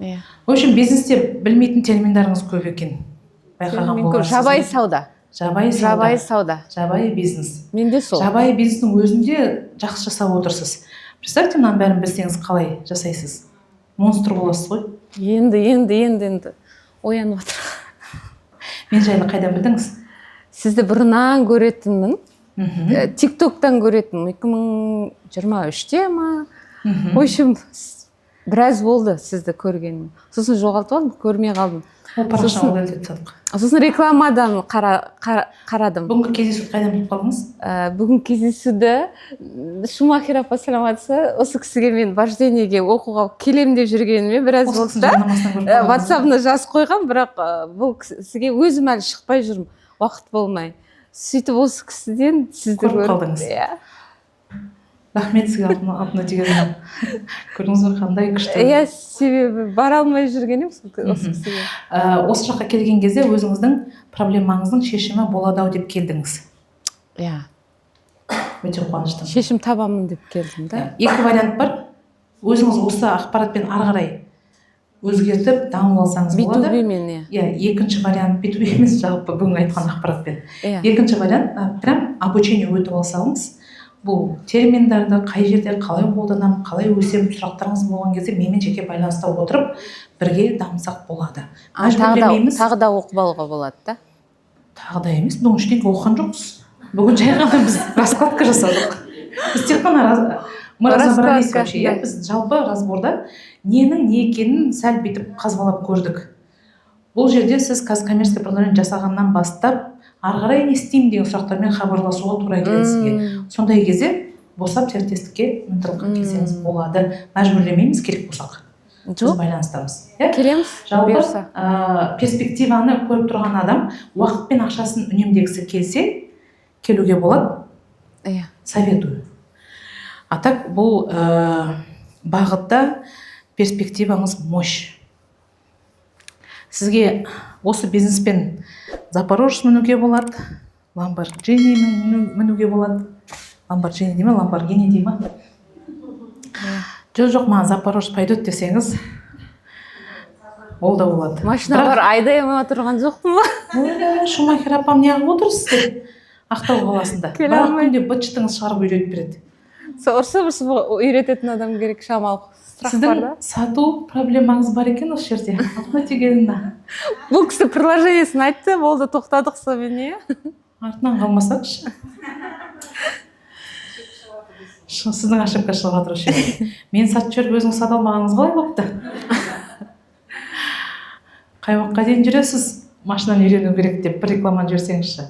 В общем, бизнесте білмейтін терминдарыңыз көп екен. Байқаған боларсыз. Жабайы сауда. Жабайы сауда. Жабайы бизнес. Менде сол. Жабайы бизнестің өзінде жақсы жасап отырсыз. Представьте, мынаның бәрін білсеңіз қалай жасайсыз? Монстр боласыз ғой. Енді оянып отыр. Мен жайлы қайдан білдіңіз? Сізді бұрыннан көретінмін. Тиктоктан көретінмін. 2023-те ма? В общем, біраз болды сізді көргенім. Сосын жоғалтып алдым, көрмей қалдым. Ол парақшаны дәлдеп тастадық. Сосын рекламадан қарадым. Бүгінгі кездесуді қайдан біліп қалдыңыз? Бүгін кездесуді Шумахер апа саламатсыз, осы кісіге мен вождениеге оқуға келем деп жүргеніме біраз болды да. WhatsApp-ына жазып қойған, бірақ бұл кісіге өзім әлі шықпай жүрмін, уақыт болмай. Сөйтіп осы кісіден сізді көріп қалдыңыз. Рахмет сізге алтына деген. Көрдіңіз бе қандай күшті? Иә, себебі бара алмай жүргенім осы кісіге. Осы жаққа келген кезде өзіңіздің проблемаңыздың шешімі болады ау деп келдіңіз. Иә. Өте қуаныштымын. Шешім табамын деп келдім да. 2 вариант бар. Өзіңіз осы ақпаратпен ары қарай өзгертіп дамып алсаңыз болады. B2B-мен, иә. Екінші вариант B2B емес, жалпы бүгін айтқан ақпаратпен. Екінші вариант прям обучение өтіп алсаңыз, бұл терминдарды қай жерде қалай қолданамын, қалай өсемін сұрақтарыңыз болған кезде менімен жеке байланыста отырып бірге дамысақ болады. Тағы да оқып алуға болады да? Тағы да емес, бүгін ештеңе оқыған жоқпыз. Бүгін жай ғана біз раскладка жасадық. Біз тек қана разобрались вообще. Біз жалпы разборда ненің не екенін сәл бүйтіп қазбалап көрдік. Бұл жерде сіз казкоммерческое предложение жасағаннан бастап ары қарай не істеймін деген сұрақтармен хабарласуға тура келеді сізге. Сондай кезде босап серіктестікке ынтылыққа келсеңіз болады. Мәжбүрлемейміз, керек болсақ. Біз байланыстамыз. Келеміз. Жалпы перспективаны көріп тұрған адам уақытпен ақшасын үнемдегісі келсе, келуге болады. Советую. А так бұл бағытта перспективаңыз мощь. Сізге осы бизнеспен Запорожец мінуге болады, Lamborghini мінуге болады. Lamborghini дейме, Lamborghini дейме? Жоқ, маған Запорожец пойдет десеңіз, ол да болады. Машина бар, айда емеу тұрған жоқпын ба? Шумахер апам неғып отырсыз деп, Ақтау қаласында. Бірақ күнде бытшытыңыз шығарып үйретіп береді. ұрсып үйрететін адам керек, шамалы сұрақ бар сіздің да. сату проблемаңыз бар екен осы жерде. Алтын тегеніне. Бұл кісі приложениесін айтты, болды, тоқтадық сонымен, иә? Артынан қалмасақшы. Сіздің ошибка шығып жатыр осы жерде. Мен сатып жүріп өзіңіз сата алмағаныңыз қалай болыпты? Қай уақытқа дейін жүресіз? Машинаны үйрену керек деп бір рекламаны жіберсеңізші.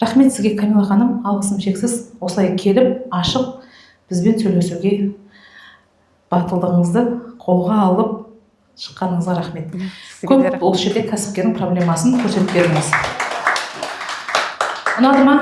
Рахмет сізге, Камила ханым, алғысым шексіз. Осылай келіп, ашық бізбен сөйлесуге батылдығыңызды қолға алып шыққаныңызға рахмет. Көп осы жерде кәсіпкердің проблемасын көрсетіп бердіңіз. Ұнады ма?